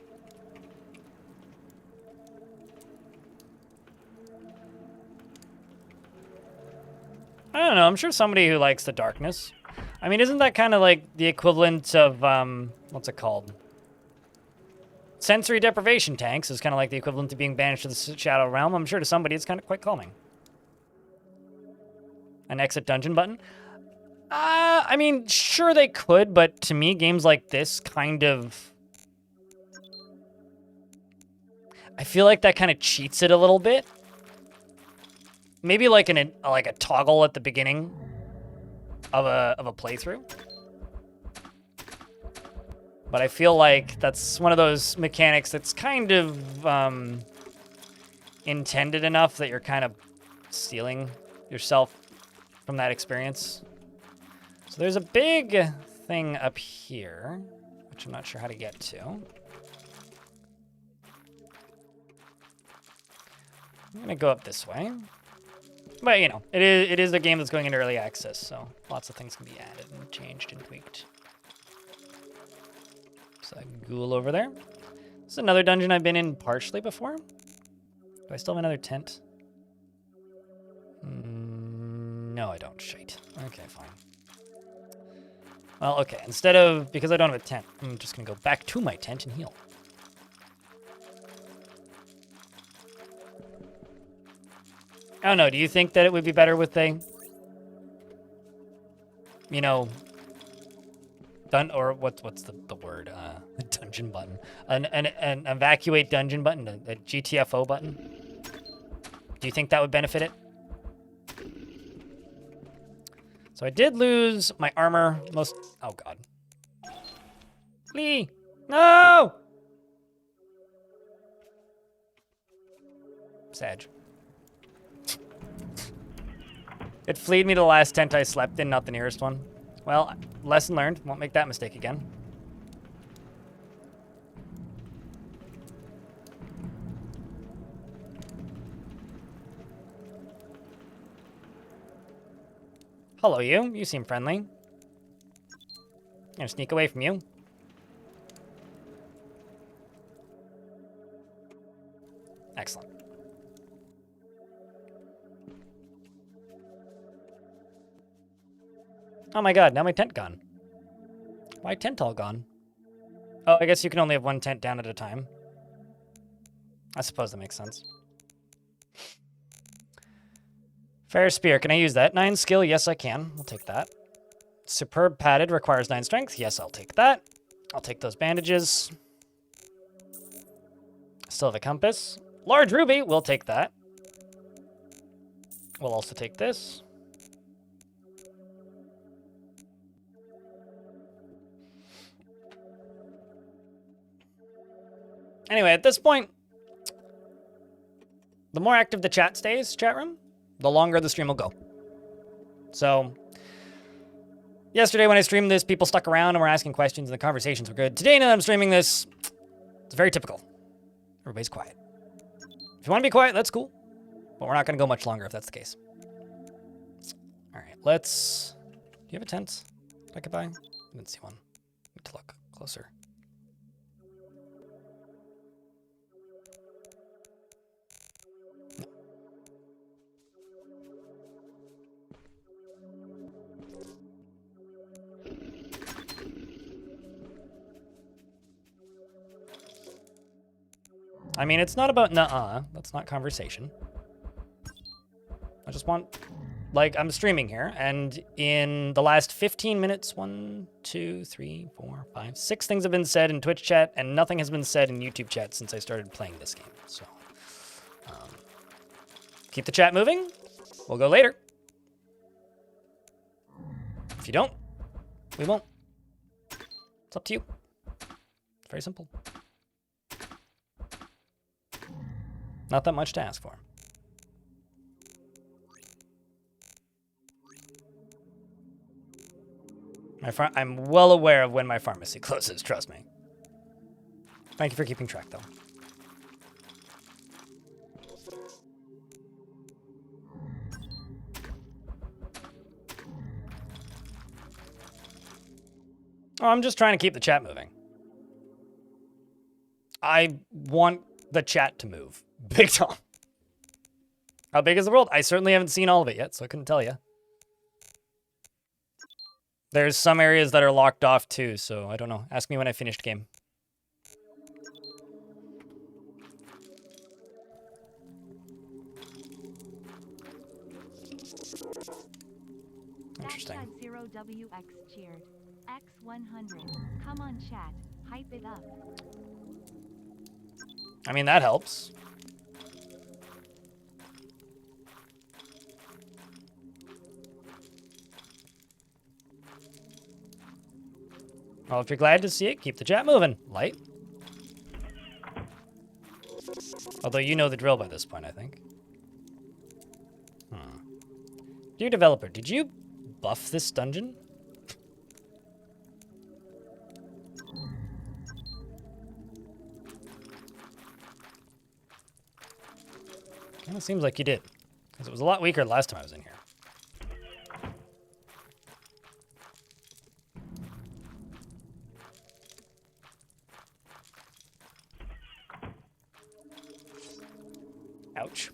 I don't know, I'm sure somebody who likes the darkness. I mean, isn't that kind of like the equivalent of, what's it called? Sensory deprivation tanks is kind of like the equivalent to being banished to the Shadow Realm. I'm sure to somebody it's kind of quite calming. An exit dungeon button? I mean, sure they could, but to me, games like this kind of... I feel like that kind of cheats it a little bit. Maybe like a toggle at the beginning of a playthrough. But I feel like that's one of those mechanics that's kind of intended enough that you're kind of stealing yourself from that experience. So there's a big thing up here, which I'm not sure how to get to. I'm gonna go up this way. But, you know, it is a game that's going into early access, so lots of things can be added and changed and tweaked. There's a ghoul over there. This is another dungeon I've been in partially before. Do I still have another tent? No, I don't. Shite. Okay, fine. Well, okay. Instead of... Because I don't have a tent, I'm just going to go back to my tent and heal. I don't know. Do you think that it would be better with a... You know... Or what's the word? A dungeon button. An evacuate dungeon button, a GTFO button. Do you think that would benefit it? So I did lose my armor. Oh god. Flee! No! Sag. It fleed me to the last tent I slept in, not the nearest one. Well, lesson learned. Won't make that mistake again. Hello, you. You seem friendly. I'm gonna sneak away from you. Excellent. Oh my god, now my tent gone. Why tent all gone? Oh, I guess you can only have one tent down at a time. I suppose that makes sense. Fair Spear, can I use that? 9 skill, yes I can. I'll take that. Superb Padded requires 9 strength. Yes, I'll take that. I'll take those bandages. Still have a compass. Large Ruby, we'll take that. We'll also take this. Anyway, at this point, the more active the chat stays, chat room, the longer the stream will go. So, yesterday when I streamed this, people stuck around and were asking questions and the conversations were good. Today, now that I'm streaming this, it's very typical. Everybody's quiet. If you want to be quiet, that's cool. But we're not going to go much longer if that's the case. All right, let's... Do you have a tent I could buy? I didn't see one. Need to look closer. I mean, it's not about nuh-uh. That's not conversation. I just want... Like, I'm streaming here, and in the last 15 minutes, 1, 2, 3, 4, 5, 6 things have been said in Twitch chat, and nothing has been said in YouTube chat since I started playing this game. So, keep the chat moving. We'll go later. If you don't, we won't. It's up to you. It's very simple. Not that much to ask for. I'm well aware of when my pharmacy closes, trust me. Thank you for keeping track, though. Oh, I'm just trying to keep the chat moving. I want the chat to move. Big time. How big is the world? I certainly haven't seen all of it yet, so I couldn't tell you. There's some areas that are locked off too, so I don't know. Ask me when I finished game. Interesting. X0WX cheered. X100. Come on, chat. Hype it up. I mean, that helps. Well, if you're glad to see it, keep the chat moving. Light. Although you know the drill by this point, I think. Dear developer, did you buff this dungeon? Kind of seems like you did, because it was a lot weaker last time I was in here. Ouch.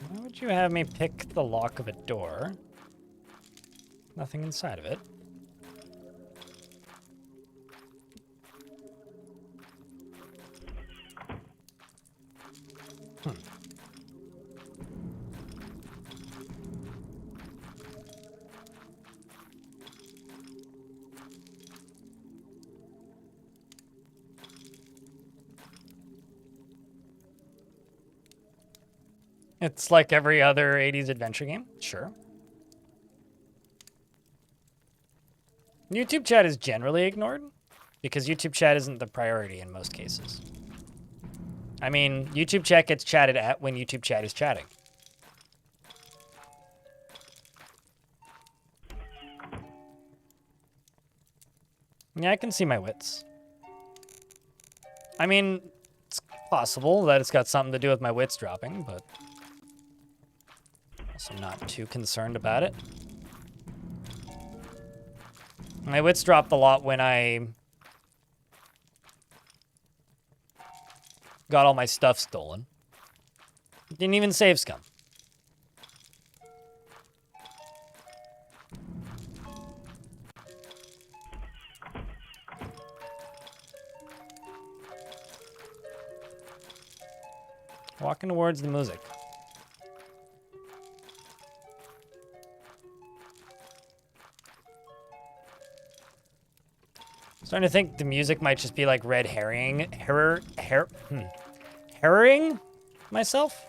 Why would you have me pick the lock of a door? Nothing inside of it. It's like every other 80s adventure game, sure. YouTube chat is generally ignored because YouTube chat isn't the priority in most cases. I mean, YouTube chat gets chatted at when YouTube chat is chatting. Yeah, I can see my wits. I mean, it's possible that it's got something to do with my wits dropping, but also not too concerned about it. My wits dropped a lot when I got all my stuff stolen. Didn't even save scum. Walking towards the music. Starting to think the music might just be like red herring, herring myself.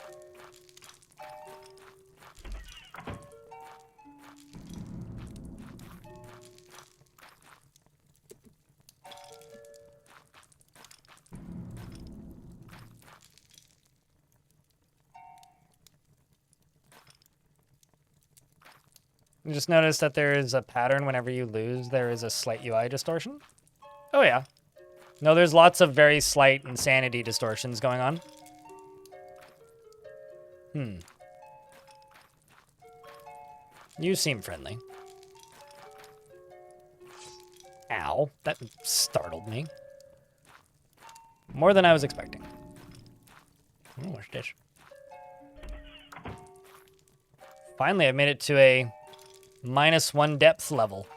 You just notice that there is a pattern whenever you lose, there is a slight UI distortion. Oh yeah. No, there's lots of very slight insanity distortions going on. You seem friendly. Ow, that startled me. More than I was expecting. Oh, what's this? Finally, I made it to a -1 depth level.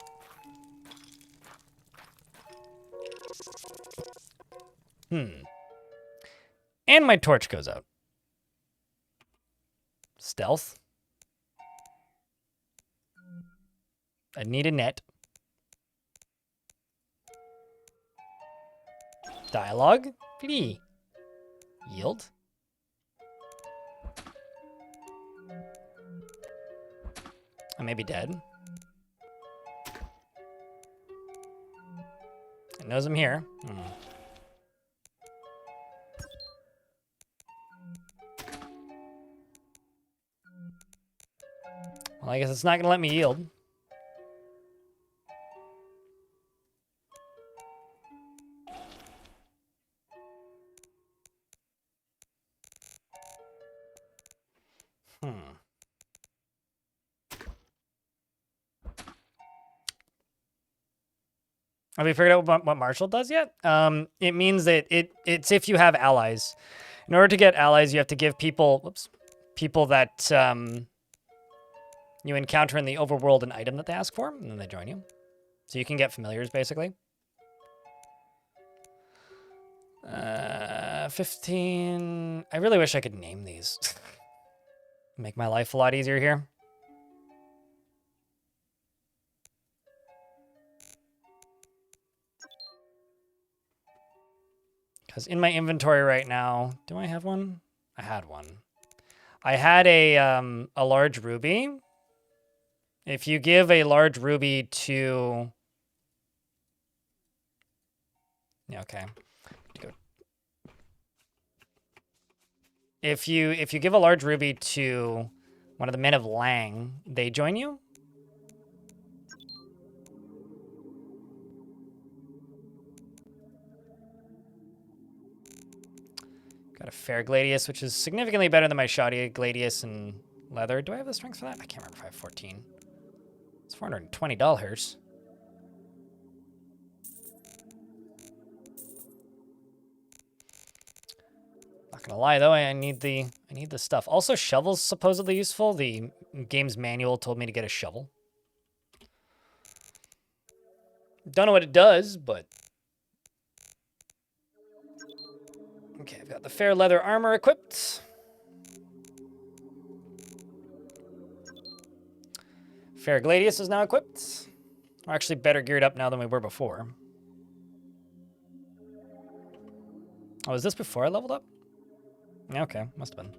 And my torch goes out. Stealth. I need a net. Dialogue. Flee. Yield. I may be dead. It knows I'm here. Well, I guess it's not going to let me yield. Have we figured out what Marshall does yet? It means that it's if you have allies. In order to get allies, you have to give people, people that you encounter in the overworld an item that they ask for, and then they join you. So you can get familiars, basically. 15. I really wish I could name these. Make my life a lot easier here. Because in my inventory right now, do I have one? I had one. I had a large ruby. If you give a large ruby to... Yeah, okay. If you give a large ruby to one of the men of Lang, they join you? Got a fair gladius, which is significantly better than my shoddy gladius and leather. Do I have the strength for that? I can't remember if I have 14. It's $420. Not gonna lie though, I need the stuff. Also, shovel's supposedly useful. The game's manual told me to get a shovel. Don't know what it does, but okay, I've got the fair leather armor equipped. Fair gladius is now equipped. We're actually better geared up now than we were before. Oh, was this before I leveled up? Yeah, okay, must have been.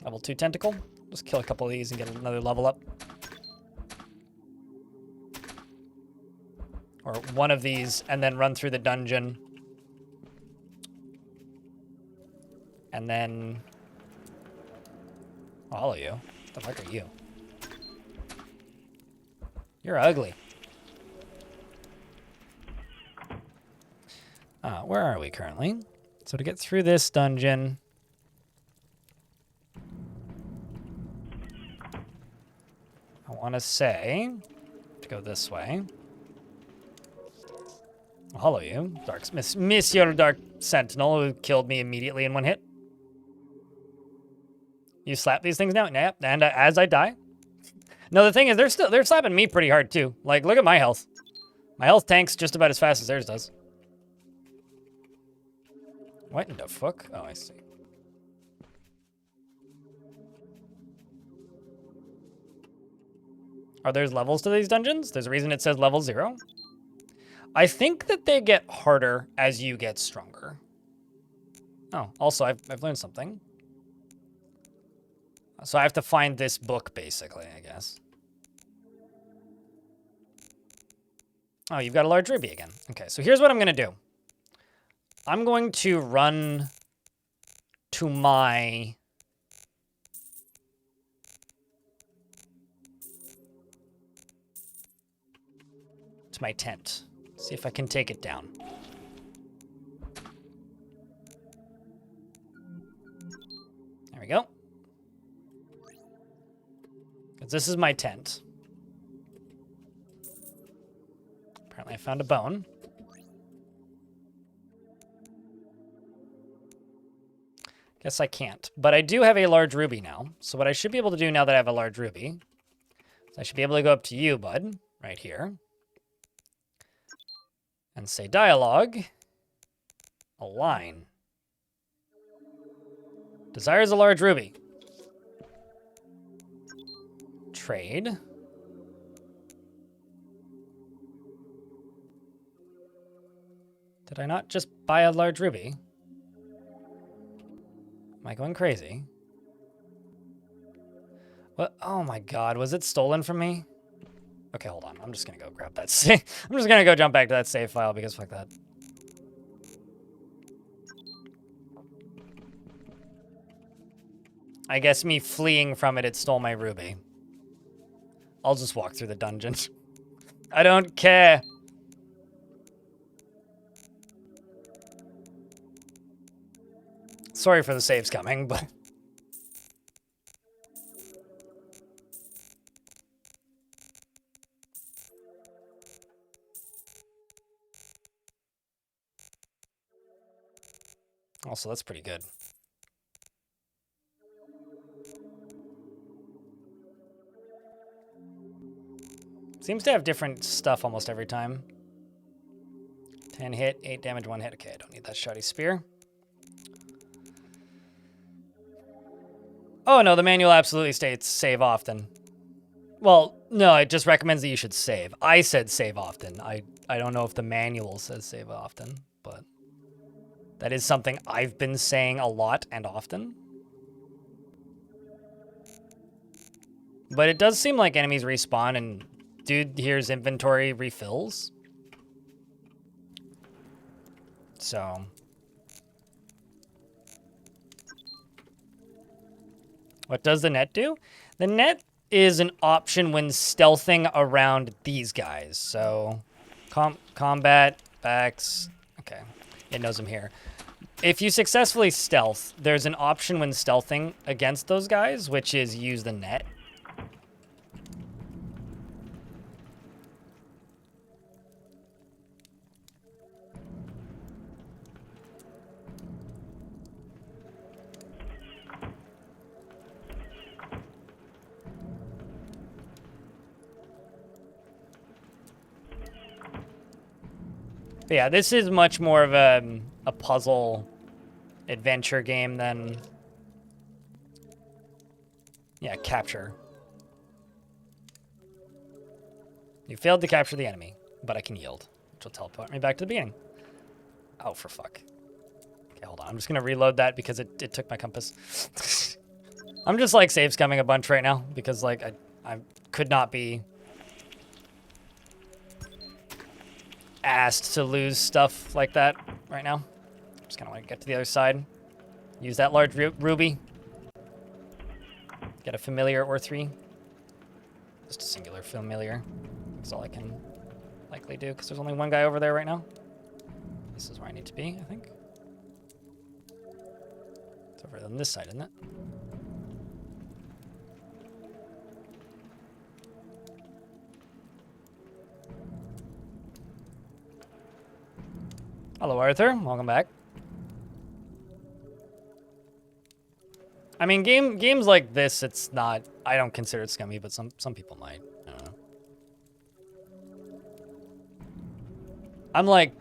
Level 2 tentacle. Just kill a couple of these and get another level up. Or one of these and then run through the dungeon. And then... I'll follow you. What the fuck are you? You're ugly. Where are we currently? So to get through this dungeon... I want to say... to go this way. I'll follow you. Monsieur Dark Sentinel, who killed me immediately in one hit. You slap these things now? Yep. And as I die. No, the thing is, they're slapping me pretty hard too. Like, look at my health. My health tanks just about as fast as theirs does. What in the fuck? Oh, I see. Are there levels to these dungeons? There's a reason it says level 0. I think that they get harder as you get stronger. Oh, also, I've learned something. So I have to find this book, basically, I guess. Oh, you've got a large ruby again. Okay, so here's what I'm going to do. I'm going to run to my... to my tent. See if I can take it down. There we go. 'Cause this is my tent. Apparently I found a bone. Guess I can't. But I do have a large ruby now. So what I should be able to do now that I have a large ruby, is I should be able to go up to you, bud, right here, and say dialogue, align. Desires a large ruby. Trade. Did I not just buy a large ruby? Am I going crazy? What? Oh my god, was it stolen from me? Okay, hold on. I'm just gonna go grab that save. I'm just gonna go jump back to that save file because fuck that. I guess me fleeing from it stole my ruby. I'll just walk through the dungeon. I don't care. Sorry for the saves coming, but... Also, that's pretty good. Seems to have different stuff almost every time. 10 hit, 8 damage, 1 hit. Okay, I don't need that shoddy spear. Oh no, the manual absolutely states save often. Well, no, it just recommends that you should save. I said save often. I don't know if the manual says save often, but that is something I've been saying a lot and often. But it does seem like enemies respawn and dude here's inventory refills. So... what does the net do? The net is an option when stealthing around these guys. So, combat, backs. Okay, it knows I'm here. If you successfully stealth, there's an option when stealthing against those guys, which is use the net. But yeah, this is much more of a puzzle adventure game than, yeah, capture. You failed to capture the enemy, but I can yield, which will teleport me back to the beginning. Oh, for fuck. Okay, hold on. I'm just going to reload that because it took my compass. I'm just, like, save scumming a bunch right now because, like, I could not be asked to lose stuff like that right now. Just kind of want to get to the other side. Use that large ruby. Get a familiar or 3. Just a singular familiar. That's all I can likely do because there's only one guy over there right now. This is where I need to be, I think. It's over on this side, isn't it? Hello, Arthur. Welcome back. I mean, games like this, it's not... I don't consider it scummy, but some people might. I don't know. I'm, like,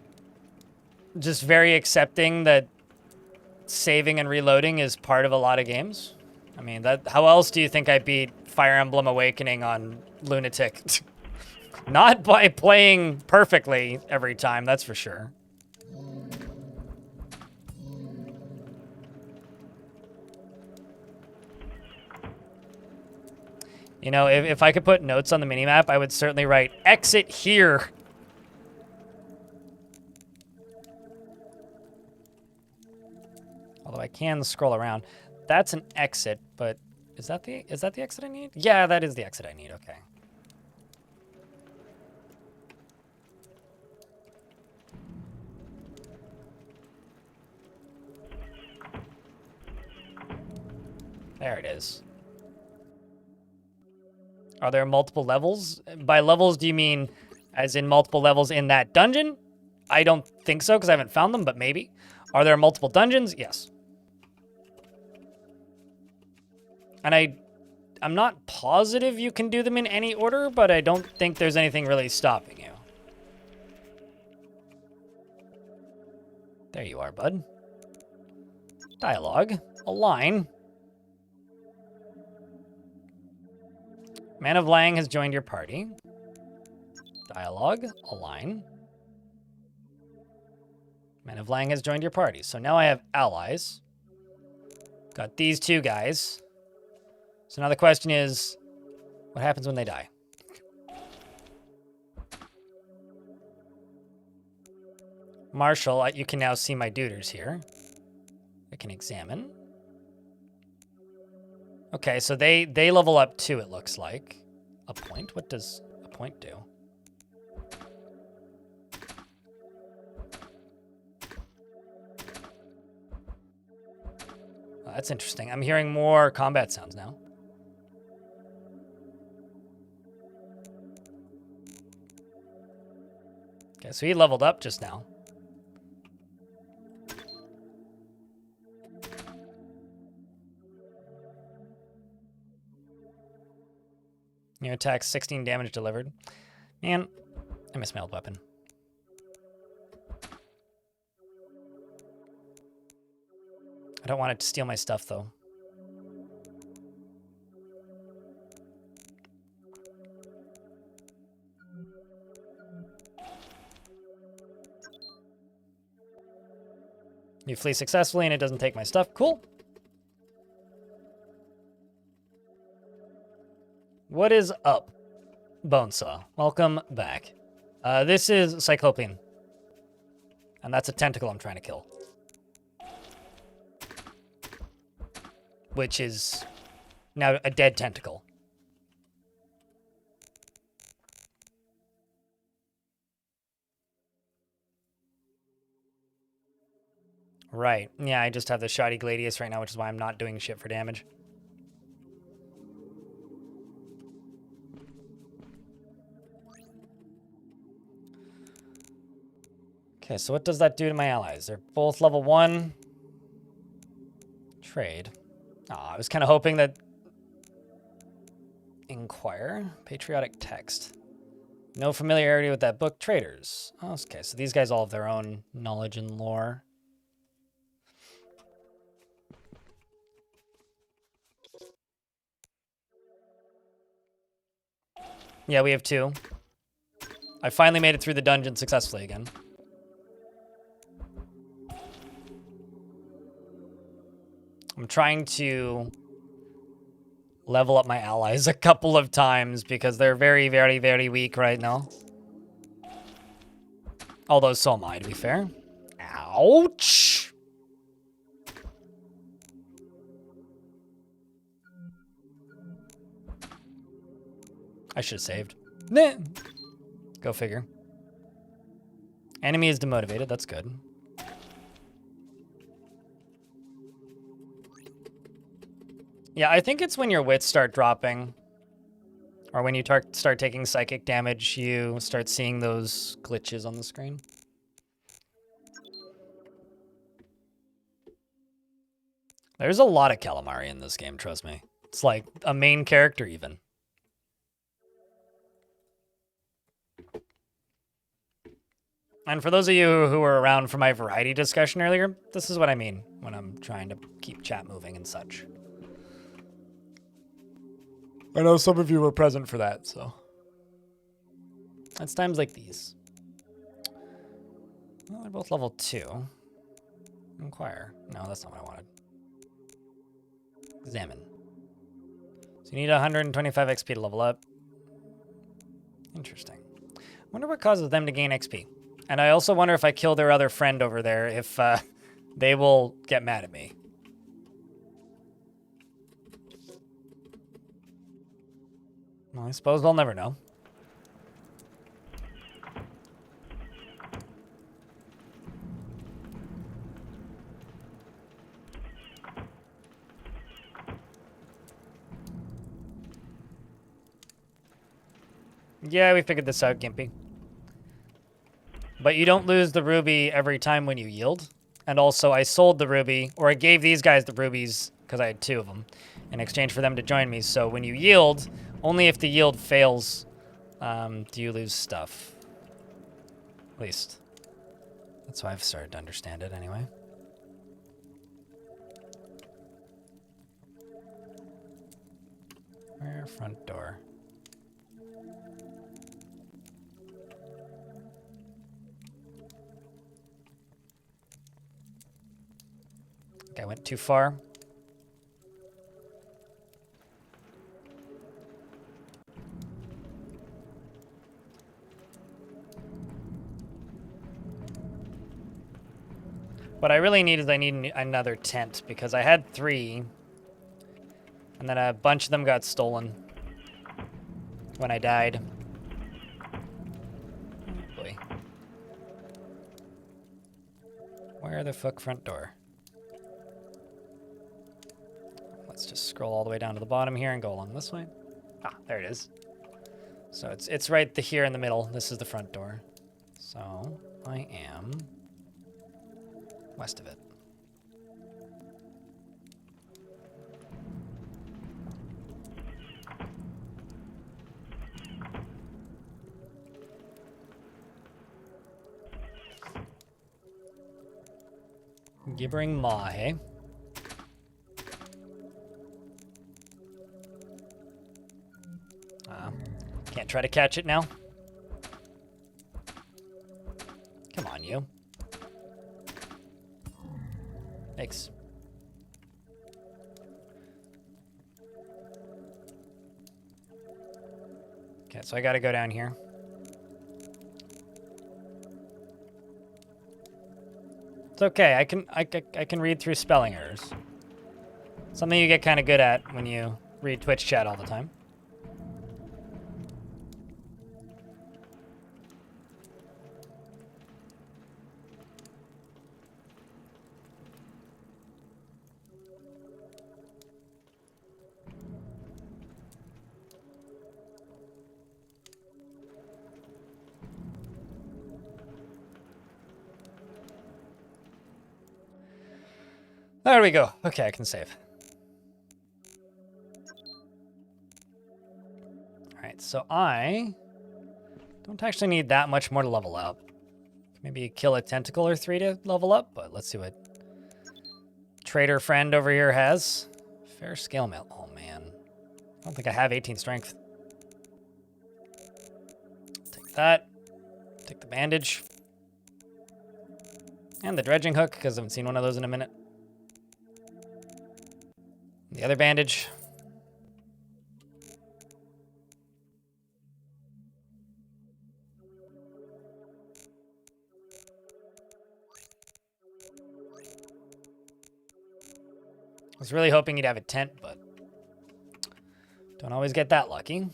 just very accepting that saving and reloading is part of a lot of games. I mean, how else do you think I beat Fire Emblem Awakening on Lunatic? Not by playing perfectly every time, that's for sure. You know, if I could put notes on the minimap, I would certainly write, exit here. Although I can scroll around. That's an exit, but is that the exit I need? Yeah, that is the exit I need. Okay. There it is. Are there multiple levels? By levels, do you mean as in multiple levels in that dungeon? I don't think so, because I haven't found them, but maybe. Are there multiple dungeons? Yes. And I'm not positive you can do them in any order, but I don't think there's anything really stopping you. There you are, bud. Dialogue. Align. Man of Lang has joined your party. Dialogue. Align. Man of Lang has joined your party. So now I have allies. Got these two guys. So now the question is, what happens when they die? Marshall, you can now see my duders here. I can examine. Okay, so they level up too, it looks like. A point? What does a point do? Oh, that's interesting. I'm hearing more combat sounds now. Okay, so he leveled up just now. New attack, 16 damage delivered. Man, I miss my old weapon. I don't want it to steal my stuff, though. You flee successfully and it doesn't take my stuff. Cool. What is up, Bonesaw? Welcome back. This is Cyclopean. And that's a tentacle I'm trying to kill. Which is now a dead tentacle. Right. Yeah, I just have the shoddy Gladius right now, which is why I'm not doing shit for damage. Okay, so what does that do to my allies? They're both level 1. Trade. I was kind of hoping that... Inquire. Patriotic text. No familiarity with that book. Traders. Oh, okay, so these guys all have their own knowledge and lore. Yeah, we have 2. I finally made it through the dungeon successfully again. I'm trying to level up my allies a couple of times because they're very, very, very weak right now. Although so am I, to be fair. Ouch! I should have saved. Nah. Go figure. Enemy is demotivated. That's good. Yeah, I think it's when your wits start dropping, or when you start taking psychic damage, you start seeing those glitches on the screen. There's a lot of calamari in this game, trust me. It's like a main character even. And for those of you who were around for my variety discussion earlier, this is what I mean when I'm trying to keep chat moving and such. I know some of you were present for that, so. It's times like these. Well, they're both level 2. Inquire. No, that's not what I wanted. Examine. So you need 125 XP to level up. Interesting. I wonder what causes them to gain XP. And I also wonder if I kill their other friend over there, if they will get mad at me. Well, I suppose we'll never know. Yeah, we figured this out, Gimpy. But you don't lose the ruby every time when you yield. And also, I sold the ruby, or I gave these guys the rubies, because I had 2 of them, in exchange for them to join me. So when you yield, only if the yield fails do you lose stuff. At least, that's how I've started to understand it, anyway. Where? Front door. I went too far. What I really need is I need another tent because I had 3 and then a bunch of them got stolen when I died. Oh boy. Where the fuck front door? Let's just scroll all the way down to the bottom here and go along this way. Ah, there it is. So it's right here in the middle. This is the front door. So I am west of it. Gibbering Maw, hey? Can't try to catch it now. Come on, you. Thanks. Okay, so I gotta go down here. It's okay. I can read through spelling errors. Something you get kind of good at when you read Twitch chat all the time. There we go. Okay, I can save. Alright, so I don't actually need that much more to level up. Maybe kill a tentacle or 3 to level up, but let's see what trader friend over here has. Fair scale mail. Oh, man. I don't think I have 18 strength. Take that. Take the bandage. And the dredging hook, because I haven't seen one of those in a minute. The other bandage. I was really hoping you'd have a tent, but don't always get that lucky.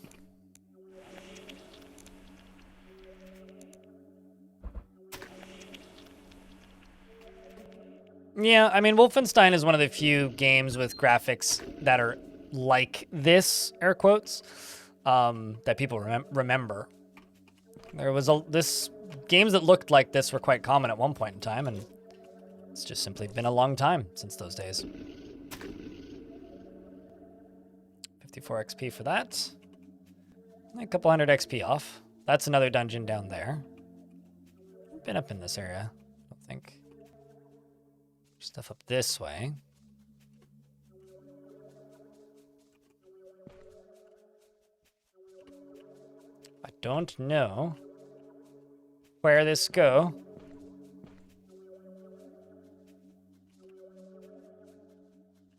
Yeah, I mean, Wolfenstein is one of the few games with graphics that are like this, air quotes, that people remember. There was games that looked like this were quite common at one point in time, and it's just simply been a long time since those days. 54 XP for that. A couple hundred XP off. That's another dungeon down there. I've been up in this area, I don't think. Stuff up this way. I don't know where this go.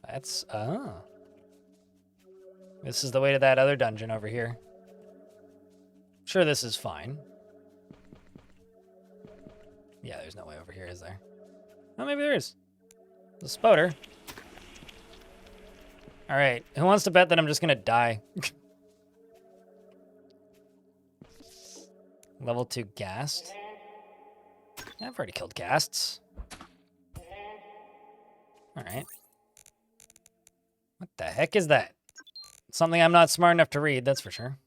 That's, this is the way to that other dungeon over here. Sure, this is fine. Yeah, there's no way over here, is there? Oh, maybe there is. The spoder. All right, who wants to bet that I'm just gonna die? Level 2 Ghast. Yeah, I've already killed Ghasts. Alright. What the heck is that? Something I'm not smart enough to read, that's for sure.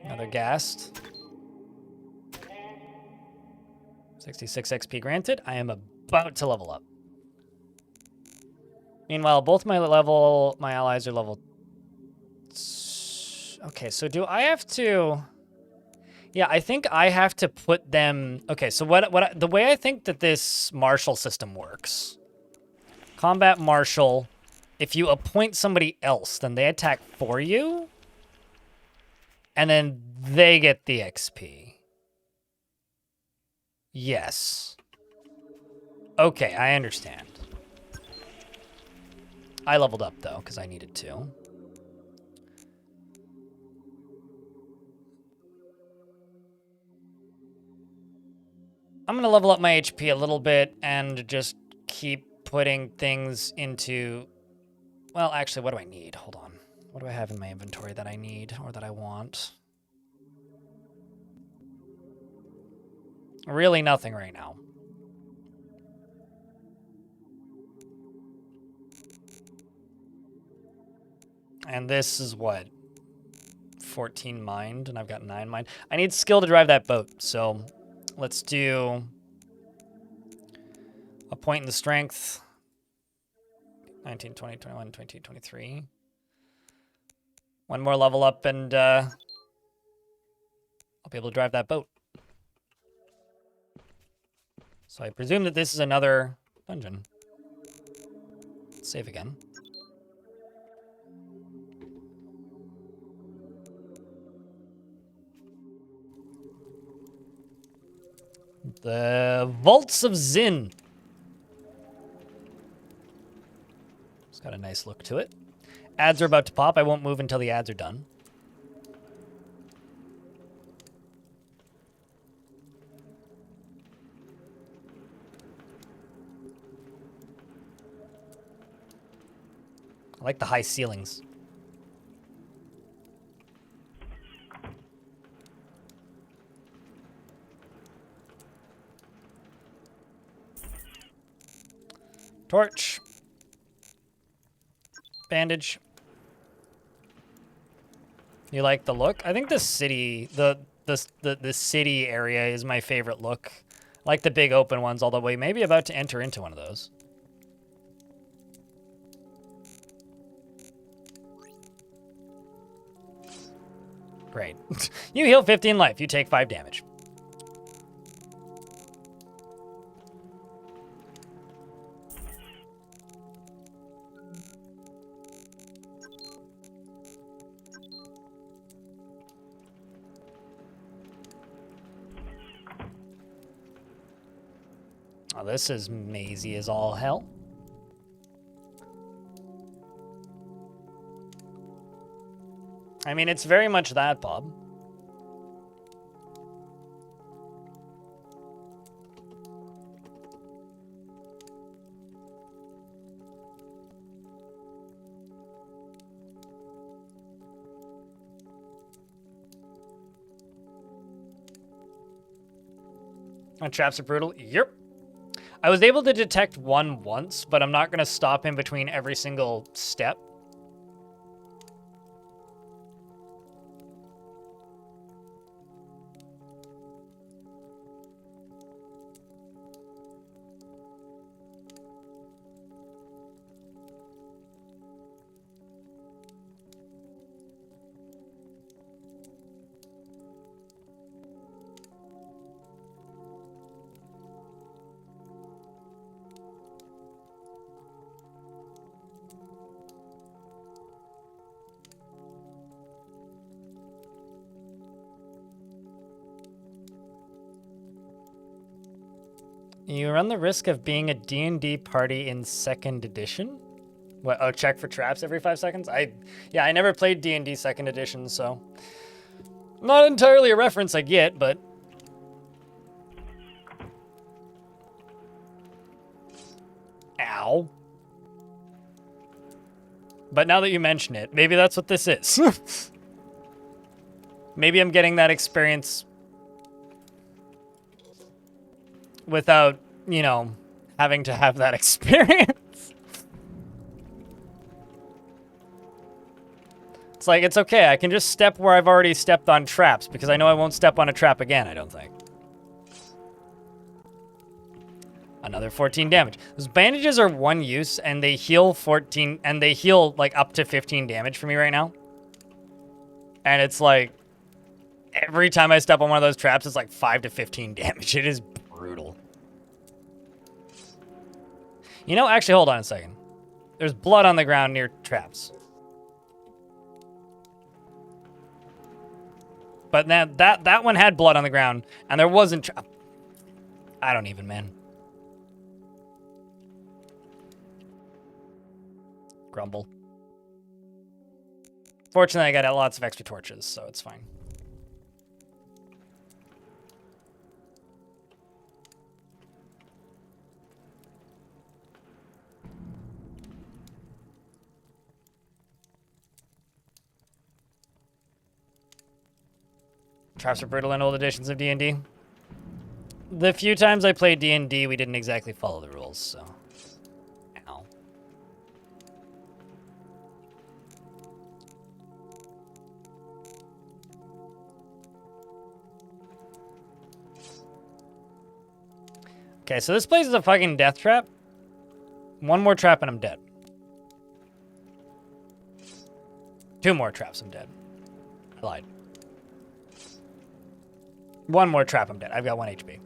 Another Ghast. 66 XP granted. I am about to level up. Meanwhile, both my allies are level... Okay, so do I have to... Yeah, I think I have to put them... Okay, so the way I think that this martial system works... Combat martial, if you appoint somebody else, then they attack for you, and then they get the XP. Yes. Okay, I understand. I leveled up, though, because I needed to. I'm going to level up my HP a little bit and just keep putting things into... Well, actually, what do I need? Hold on. What do I have in my inventory that I need or that I want? Really nothing right now. And this is what? 14 mind, and I've got 9 mind. I need skill to drive that boat, so let's do a point in the strength. 19, 20, 21, 22, 23. One more level up, and I'll be able to drive that boat. So I presume that this is another dungeon. Let's save again. The Vaults of Zin. It's got a nice look to it. Ads are about to pop. I won't move until the ads are done. I like the high ceilings. Torch. Bandage. You like the look? I think the city, the city area is my favorite look. I like the big open ones, although we may be about to enter into one of those. Great. You heal 15 life. You take 5 damage. Oh, this is mazy as all hell. I mean, it's very much that, Bob. My traps are brutal. Yep. I was able to detect one once, but I'm not going to stop in between every single step. You run the risk of being a D&D party in 2nd edition? What, oh, check for traps every 5 seconds? Yeah, I never played D&D 2nd edition, so... Not entirely a reference I get, but... Ow. But now that you mention it, maybe that's what this is. Maybe I'm getting that experience without, you know, having to have that experience. It's like, it's okay. I can just step where I've already stepped on traps because I know I won't step on a trap again, I don't think. Another 14 damage. Those bandages are one use and they heal 14 and they heal like up to 15 damage for me right now. And it's like every time I step on one of those traps, it's like 5 to 15 damage. It is brutal. You know, actually, hold on a second. There's blood on the ground near traps. But that one had blood on the ground, and there wasn't. I don't even, man. Grumble. Fortunately, I got lots of extra torches, so it's fine. Traps are brutal in old editions of D&D. The few times I played D&D, we didn't exactly follow the rules, so... Ow. Okay, so this place is a fucking death trap. One more trap and I'm dead. 2 more traps, I'm dead. I lied. 1 more trap, I'm dead. I've got 1 HP.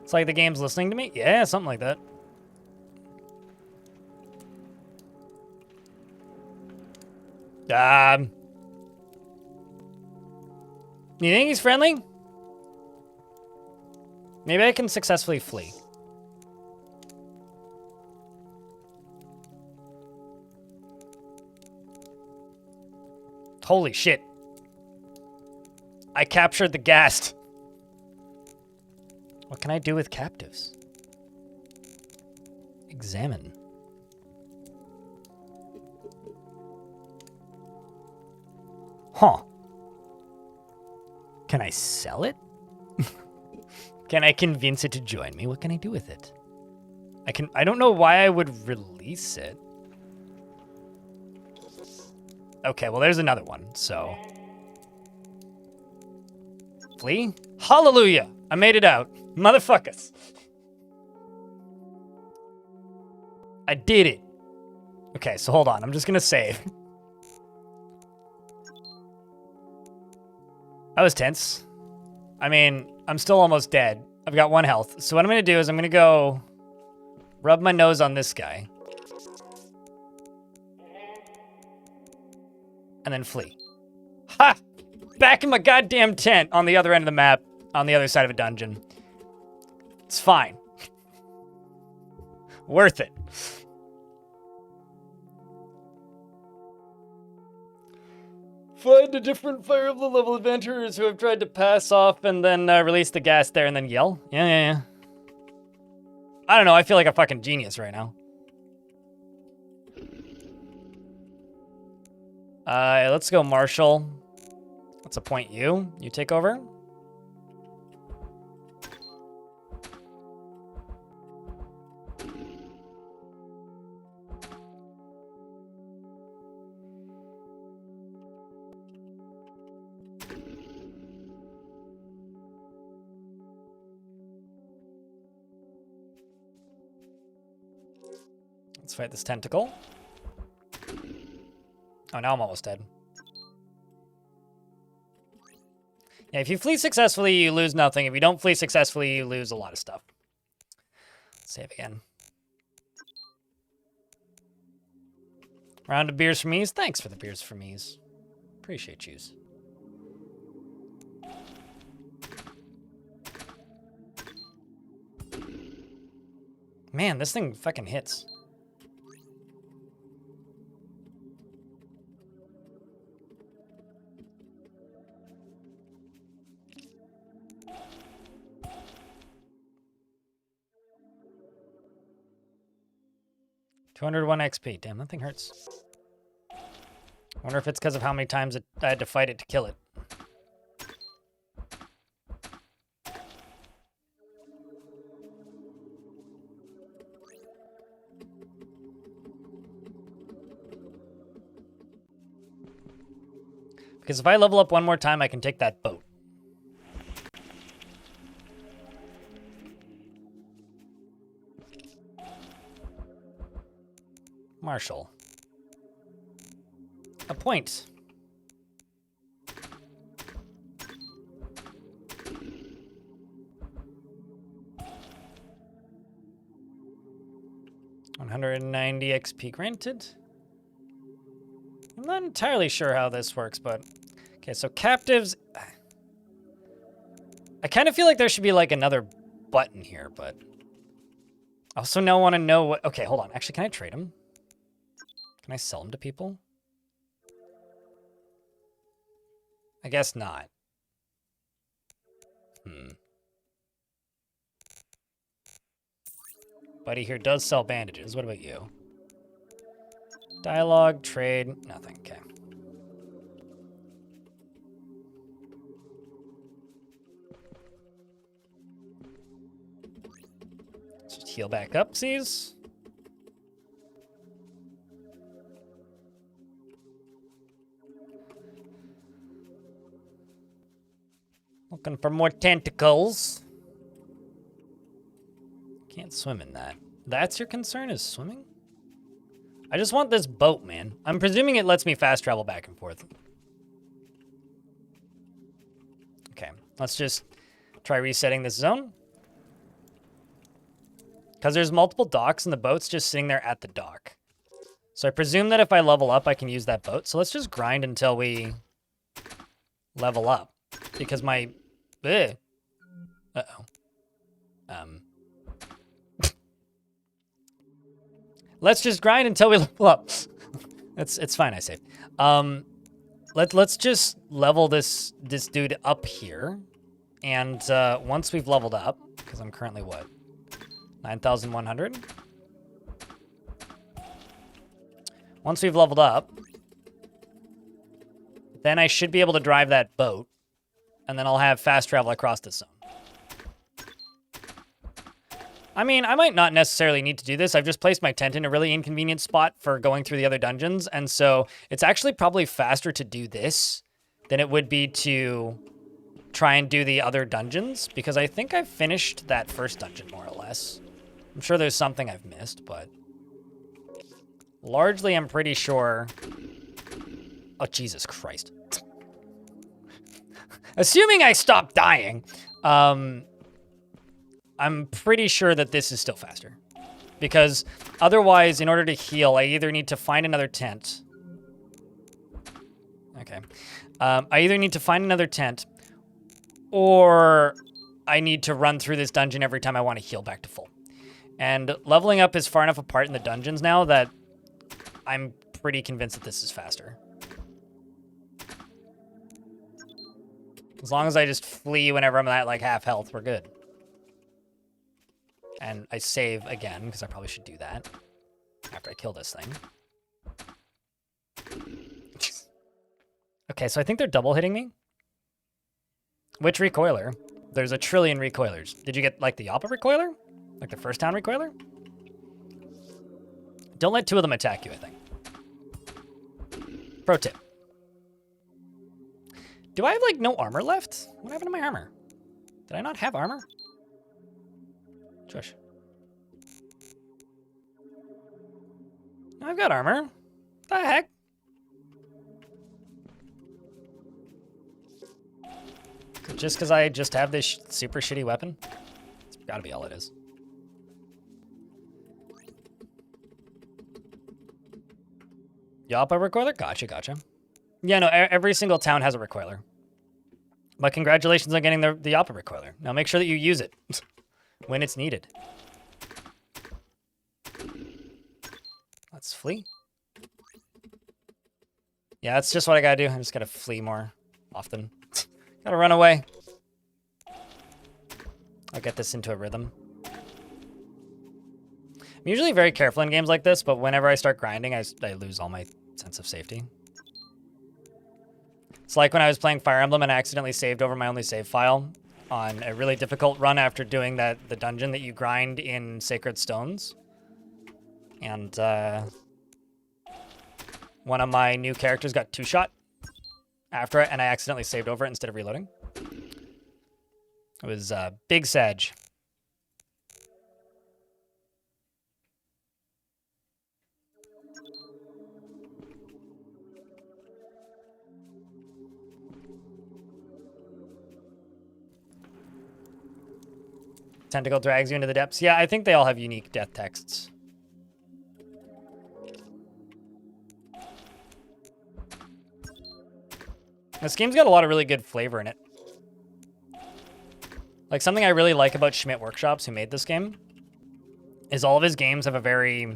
It's like the game's listening to me? Yeah, something like that. You think he's friendly? Maybe I can successfully flee. Holy shit. I captured the ghast. What can I do with captives? Examine. Huh. Can I sell it? Can I convince it to join me? What can I do with it? I don't know why I would release it. Okay, well there's another one, so. Flee? Hallelujah! I made it out. Motherfuckers. I did it. Okay, so hold on. I'm just gonna save. That was tense. I mean, I'm still almost dead. I've got 1 health. So what I'm gonna do is I'm gonna go rub my nose on this guy. And then flee. Ha! Back in my goddamn tent on the other end of the map, on the other side of a dungeon. It's fine. Worth it. Find a different Fire of the Level adventurers who have tried to pass off and then release the gas there and then yell. Yeah. I don't know, I feel like a fucking genius right now. Let's go Marshall. Let's appoint you. You take over. Let's fight this tentacle. Oh, now I'm almost dead. Yeah, if you flee successfully, you lose nothing. If you don't flee successfully, you lose a lot of stuff. Save again. Round of beers for me's. Thanks for the beers for me's. Appreciate yous. Man, this thing fucking hits. $201 XP. Damn, that thing hurts. Wonder if it's because of how many times I had to fight it to kill it. Because if I level up one more time, I can take that boat. Marshall. A point. $190 XP granted. I'm not entirely sure how this works, but... Okay, so captives... I kind of feel like there should be, like, another button here, but... I also now want to know what... Okay, hold on. Actually, can I trade them? Can I sell them to people? I guess not. Buddy here does sell bandages. What about you? Dialogue, trade, nothing. Okay. Let's just heal back up, sees. Looking for more tentacles. Can't swim in that. That's your concern, is swimming? I just want this boat, man. I'm presuming it lets me fast travel back and forth. Okay, let's just try resetting this zone. Because there's multiple docks and the boat's just sitting there at the dock. So I presume that if I level up, I can use that boat. So let's just grind until we level up. Because my... Uh-oh. Let's just grind until we level up. It's fine, I saved. Let's just level this dude up here. And once we've leveled up, because I'm currently what? 9,100? Once we've leveled up, then I should be able to drive that boat. And then I'll have fast travel across this zone. I mean, I might not necessarily need to do this. I've just placed my tent in a really inconvenient spot for going through the other dungeons. And so it's actually probably faster to do this than it would be to try and do the other dungeons. Because I think I've finished that first dungeon, more or less. I'm sure there's something I've missed, but... largely, I'm pretty sure... Oh, Jesus Christ. Assuming I stop dying, I'm pretty sure that this is still faster. Because otherwise, in order to heal, I either need to find another tent. Okay. I either need to find another tent, or I need to run through this dungeon every time I want to heal back to full. And leveling up is far enough apart in the dungeons now that I'm pretty convinced that this is faster. As long as I just flee whenever I'm at like half health, we're good. And I save again, because I probably should do that after I kill this thing. Okay, so I think they're double hitting me. Which recoiler? There's a trillion recoilers. Did you get like the Yappa recoiler? Like the first town recoiler? Don't let two of them attack you, I think. Pro tip. Do I have, like, no armor left? What happened to my armor? Did I not have armor? Shush. No, I've got armor. What the heck? Is it just because I just have this super shitty weapon? It's gotta be all it is. Yappa recoiler? Gotcha, gotcha. Yeah, no, every single town has a recoiler. But congratulations on getting the Yappa recoiler. Now make sure that you use it when it's needed. Let's flee. Yeah, that's just what I gotta do. I just gotta flee more often. Gotta run away. I'll get this into a rhythm. I'm usually very careful in games like this, but whenever I start grinding, I lose all my sense of safety. It's like when I was playing Fire Emblem and I accidentally saved over my only save file on a really difficult run after doing the dungeon that you grind in Sacred Stones. And one of my new characters got two-shot after it, and I accidentally saved over it instead of reloading. It was big Sag. Tentacle drags you into the depths. Yeah, I think they all have unique death texts. This game's got a lot of really good flavor in it. Like, something I really like about Schmidt Workshops, who made this game, is all of his games have a very...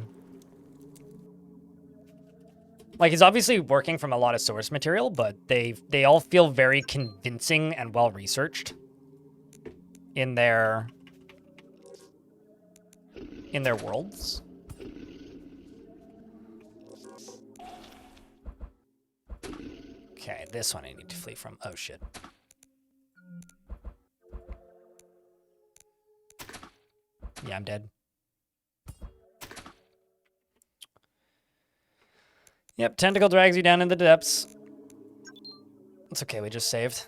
Like, he's obviously working from a lot of source material, but they all feel very convincing and well-researched in their worlds. Okay, this one I need to flee from. Oh, shit. Yeah, I'm dead. Yep, tentacle drags you down in the depths. It's okay, we just saved.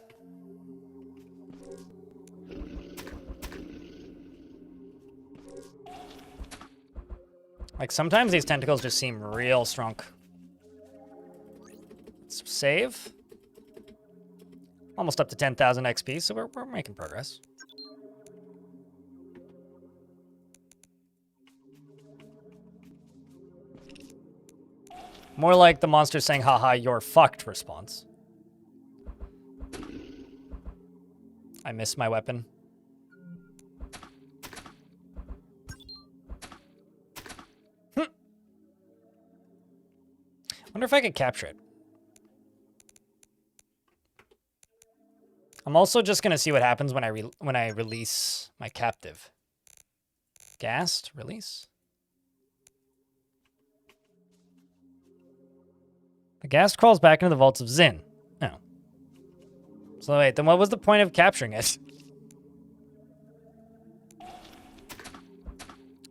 Like, sometimes these tentacles just seem real strong. Let's save. Almost up to 10,000 XP, so we're making progress. More like the monster saying, haha, you're fucked response. I missed my weapon. Wonder if I could capture it. I'm also just gonna see what happens when I release my captive. Gassed, release. The ghast crawls back into the vaults of Zin. Oh. So wait, then what was the point of capturing it?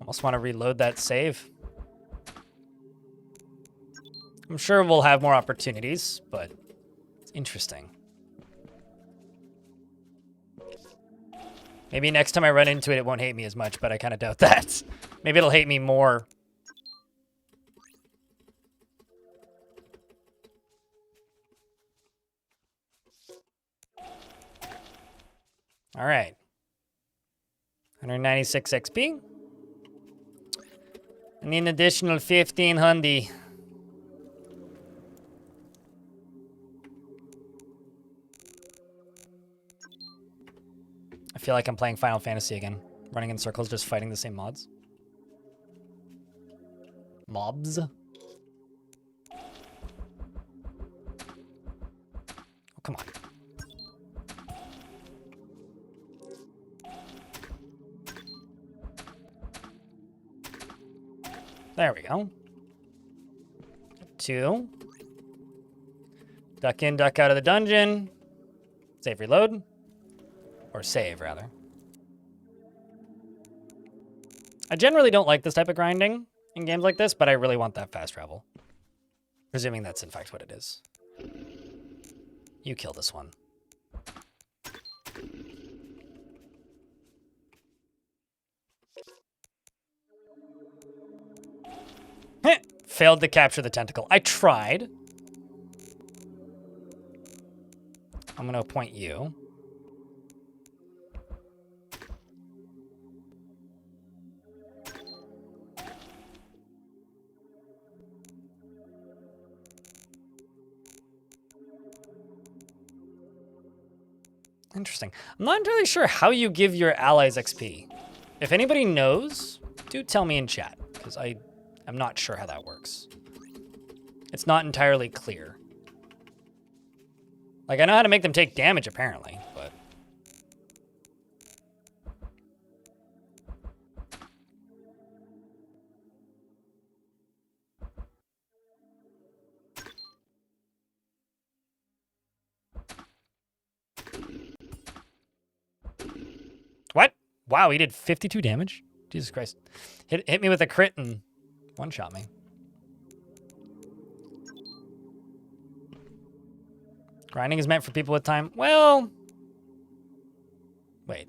Almost want to reload that save. I'm sure we'll have more opportunities, but it's interesting. Maybe next time I run into it, it won't hate me as much, but I kind of doubt that. Maybe it'll hate me more. All right. 196 XP. I need an additional 1500. I feel like I'm playing Final Fantasy again. Running in circles, just fighting the same mods. Mobs. Oh, come on. There we go. 2. Duck in, duck out of the dungeon. Save, reload. Or save, rather. I generally don't like this type of grinding in games like this, but I really want that fast travel. Presuming that's in fact what it is. You kill this one. Failed to capture the tentacle. I tried. I'm going to appoint you. Interesting. I'm not entirely sure how you give your allies XP. If anybody knows, do tell me in chat, because I I'm not sure how that works. It's not entirely clear. Like, I know how to make them take damage, apparently, but... What? Wow, he did 52 damage? Jesus Christ. Hit me with a crit and one-shot me. Grinding is meant for people with time. Well... Wait.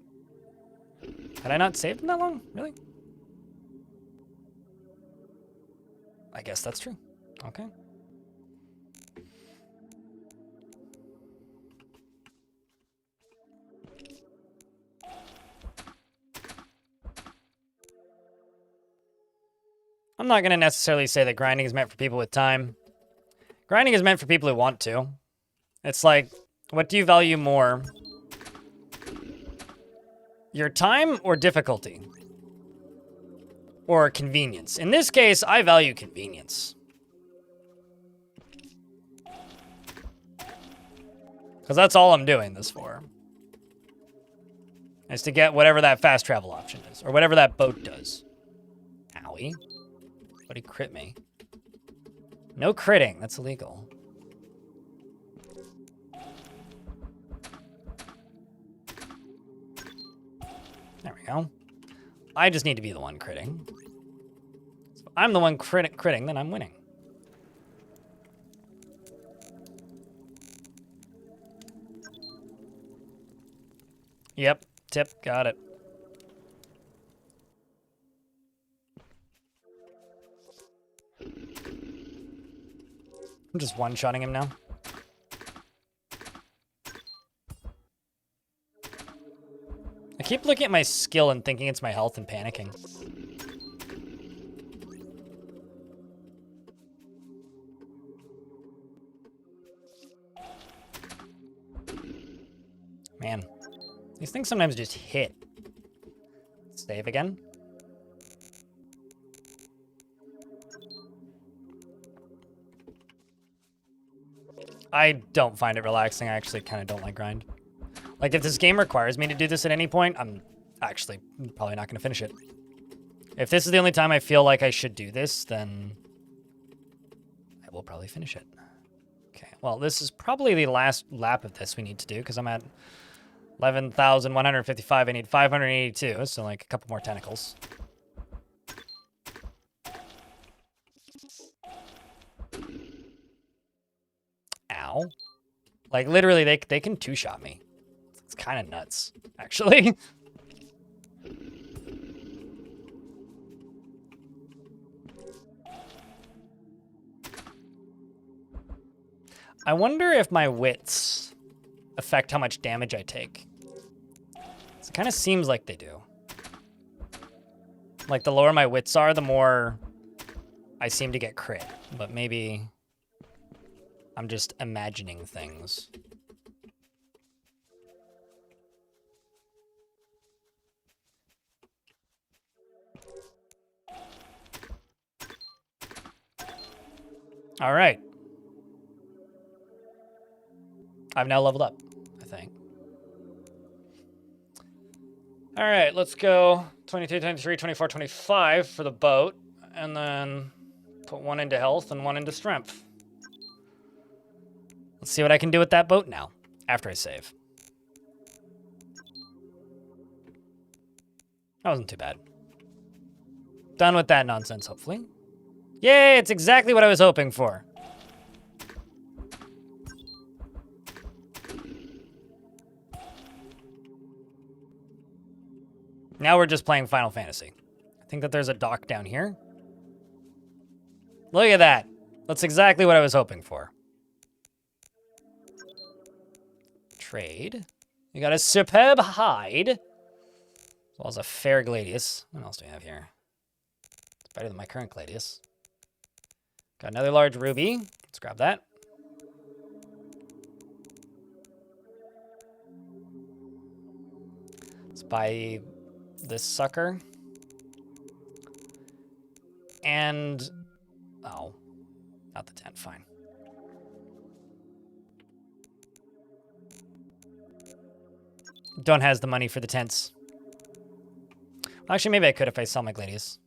Had I not saved him that long? Really? I guess that's true. Okay. I'm not going to necessarily say that grinding is meant for people with time. Grinding is meant for people who want to. It's like, what do you value more? Your time or difficulty? Or convenience? In this case, I value convenience. Because that's all I'm doing this for. Is to get whatever that fast travel option is. Or whatever that boat does. Owie. But he crit me. No critting. That's illegal. There we go. I just need to be the one critting. So if I'm the one critting, then I'm winning. Yep. Tip. Got it. I'm just one-shotting him now. I keep looking at my skill and thinking it's my health and panicking. Man, these things sometimes just hit. Save again. I don't find it relaxing. I actually kind of don't like grind. Like, if this game requires me to do this at any point, I'm actually probably not going to finish it. If this is the only time I feel like I should do this, then I will probably finish it. Okay, well, this is probably the last lap of this we need to do, because I'm at 11,155. I need 582, so like a couple more tentacles. Ow. Like, literally, they can two-shot me. It's kind of nuts, actually. I wonder if my wits affect how much damage I take. It kind of seems like they do. Like, the lower my wits are, the more I seem to get crit. But maybe I'm just imagining things. All right. I've now leveled up, I think. All right, let's go 22, 23, 24, 25 for the boat, and then put one into health and one into strength. Let's see what I can do with that boat now, after I save. That wasn't too bad. Done with that nonsense, hopefully. Yay, it's exactly what I was hoping for. Now we're just playing Final Fantasy. I think that there's a dock down here. Look at that. That's exactly what I was hoping for. Trade. We got a superb hide. As well as a fair gladius. What else do we have here? It's better than my current gladius. Got another large ruby. Let's grab that. Let's buy this sucker. and... Oh, not the tent, fine. Don't has the money for the tents. Actually, maybe I could if I sell my gladius.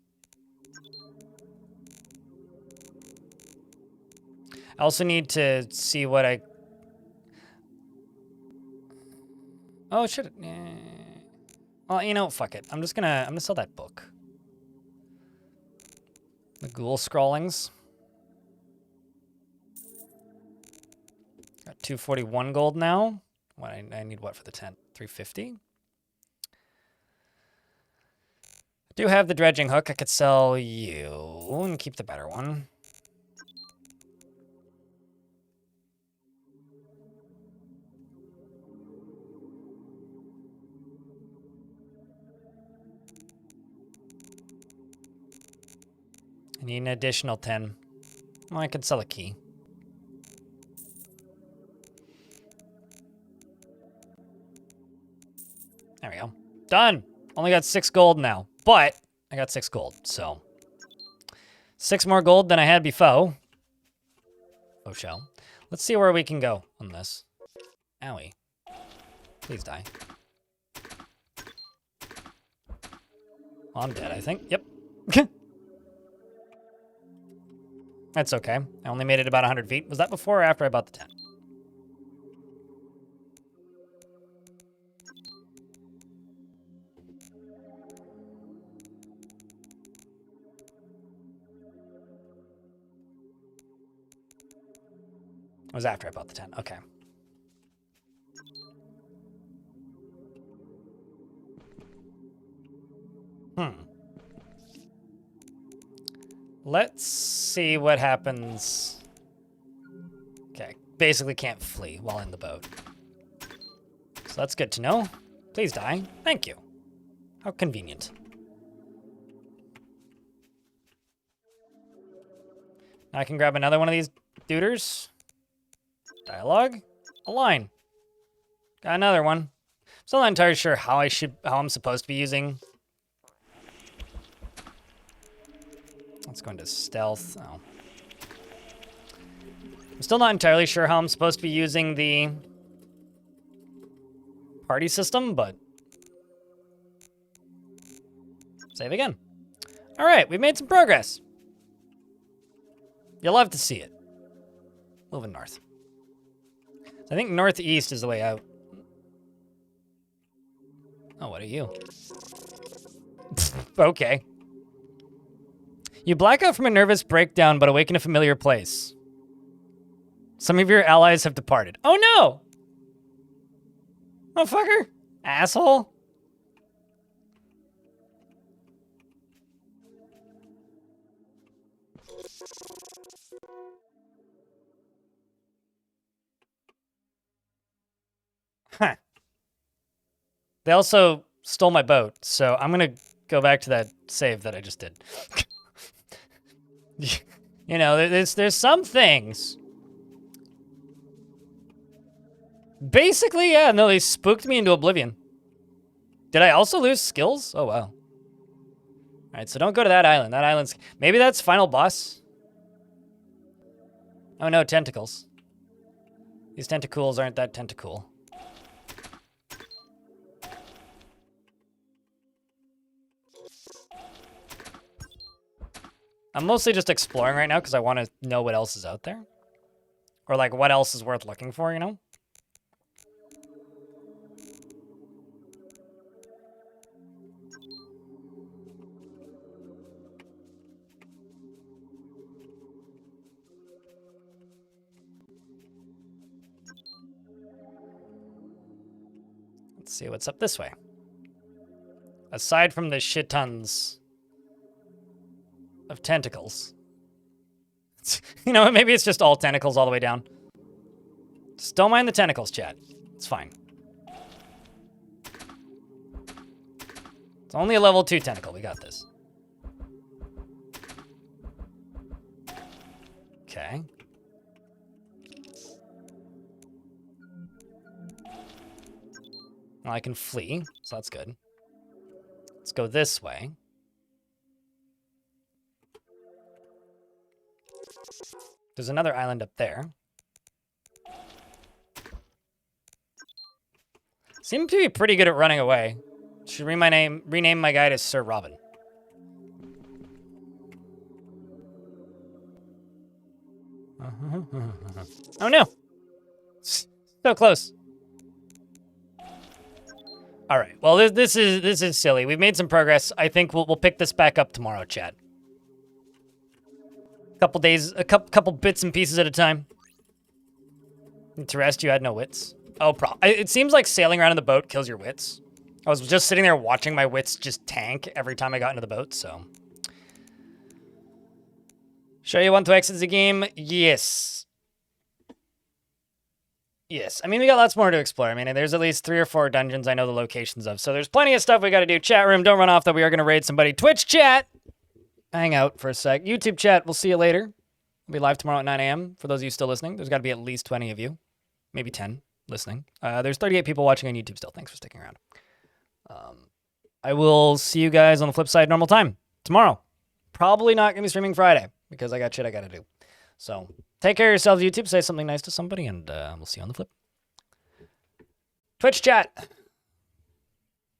I also need to see what I... Oh, it should... Well, you know, fuck it. I'm gonna sell that book. The Ghoul Scrawlings. Got 241 gold now. What, I need what for the tent? 350? I do have the dredging hook. I could sell you and keep the better one. I need an additional 10. Well, I could sell a key. There we go. Done! Only got 6 gold now, but I got 6 gold, so. 6 more gold than I had before. Oh, shell. Let's see where we can go on this. Owie. Please die. Well, I'm dead, I think. Yep. That's okay. I only made it about 100 feet. Was that before or after I bought the tent? It was after I bought the tent. Okay. Let's see what happens. Okay. Basically can't flee while in the boat. So that's good to know. Please die. Thank you. How convenient. Now I can grab another one of these duders. Dialogue. A line. Got another one. Still not entirely sure how I'm supposed to be using. Let's go into stealth. Oh. I'm still not entirely sure how I'm supposed to be using the party system, but save again. All right, we've made some progress. You'll love to see it. Moving north. So I think northeast is the way out. Oh, what are you? Okay. You black out from a nervous breakdown, but awaken a familiar place. Some of your allies have departed. Oh no! Motherfucker! Asshole! Huh. They also stole my boat, so I'm gonna go back to that save that I just did. You know, there's some things. Basically, yeah, no, they spooked me into oblivion. Did I also lose skills? Oh, wow. All right, so don't go to that island. That island's... Maybe that's final boss? Oh, no, tentacles. These tentacles aren't that tentacool. I'm mostly just exploring right now because I want to know what else is out there. Or, like, what else is worth looking for, you know? Let's see what's up this way. Aside from the shit tons of tentacles. You know, maybe it's just all tentacles all the way down. Just don't mind the tentacles, chat. It's fine. It's only a level 2 tentacle. We got this. Okay. Well, I can flee, so that's good. Let's go this way. There's another island up there. Seem to be pretty good at running away. Should rename my guy to Sir Robin. Oh no! So close. All right. Well, this is silly. We've made some progress. I think we'll pick this back up tomorrow, chat. Couple days, couple bits and pieces at a time. To rest, you had no wits. Oh, it seems like sailing around in the boat kills your wits. I was just sitting there watching my wits just tank every time I got into the boat, so. Sure you want to exit the game? Yes. Yes. I mean, we got lots more to explore. I mean, there's at least 3 or 4 dungeons I know the locations of, so there's plenty of stuff we got to do. Chat room, don't run off, though. We are going to raid somebody. Twitch chat! Hang out for a sec. YouTube chat, we'll see you later. We'll be live tomorrow at 9 a.m. For those of you still listening, there's got to be at least 20 of you. Maybe 10 listening. There's 38 people watching on YouTube still. Thanks for sticking around. I will see you guys on the flip side normal time tomorrow. Probably not going to be streaming Friday because I got shit I got to do. So take care of yourselves, YouTube. Say something nice to somebody, and we'll see you on the flip. Twitch chat.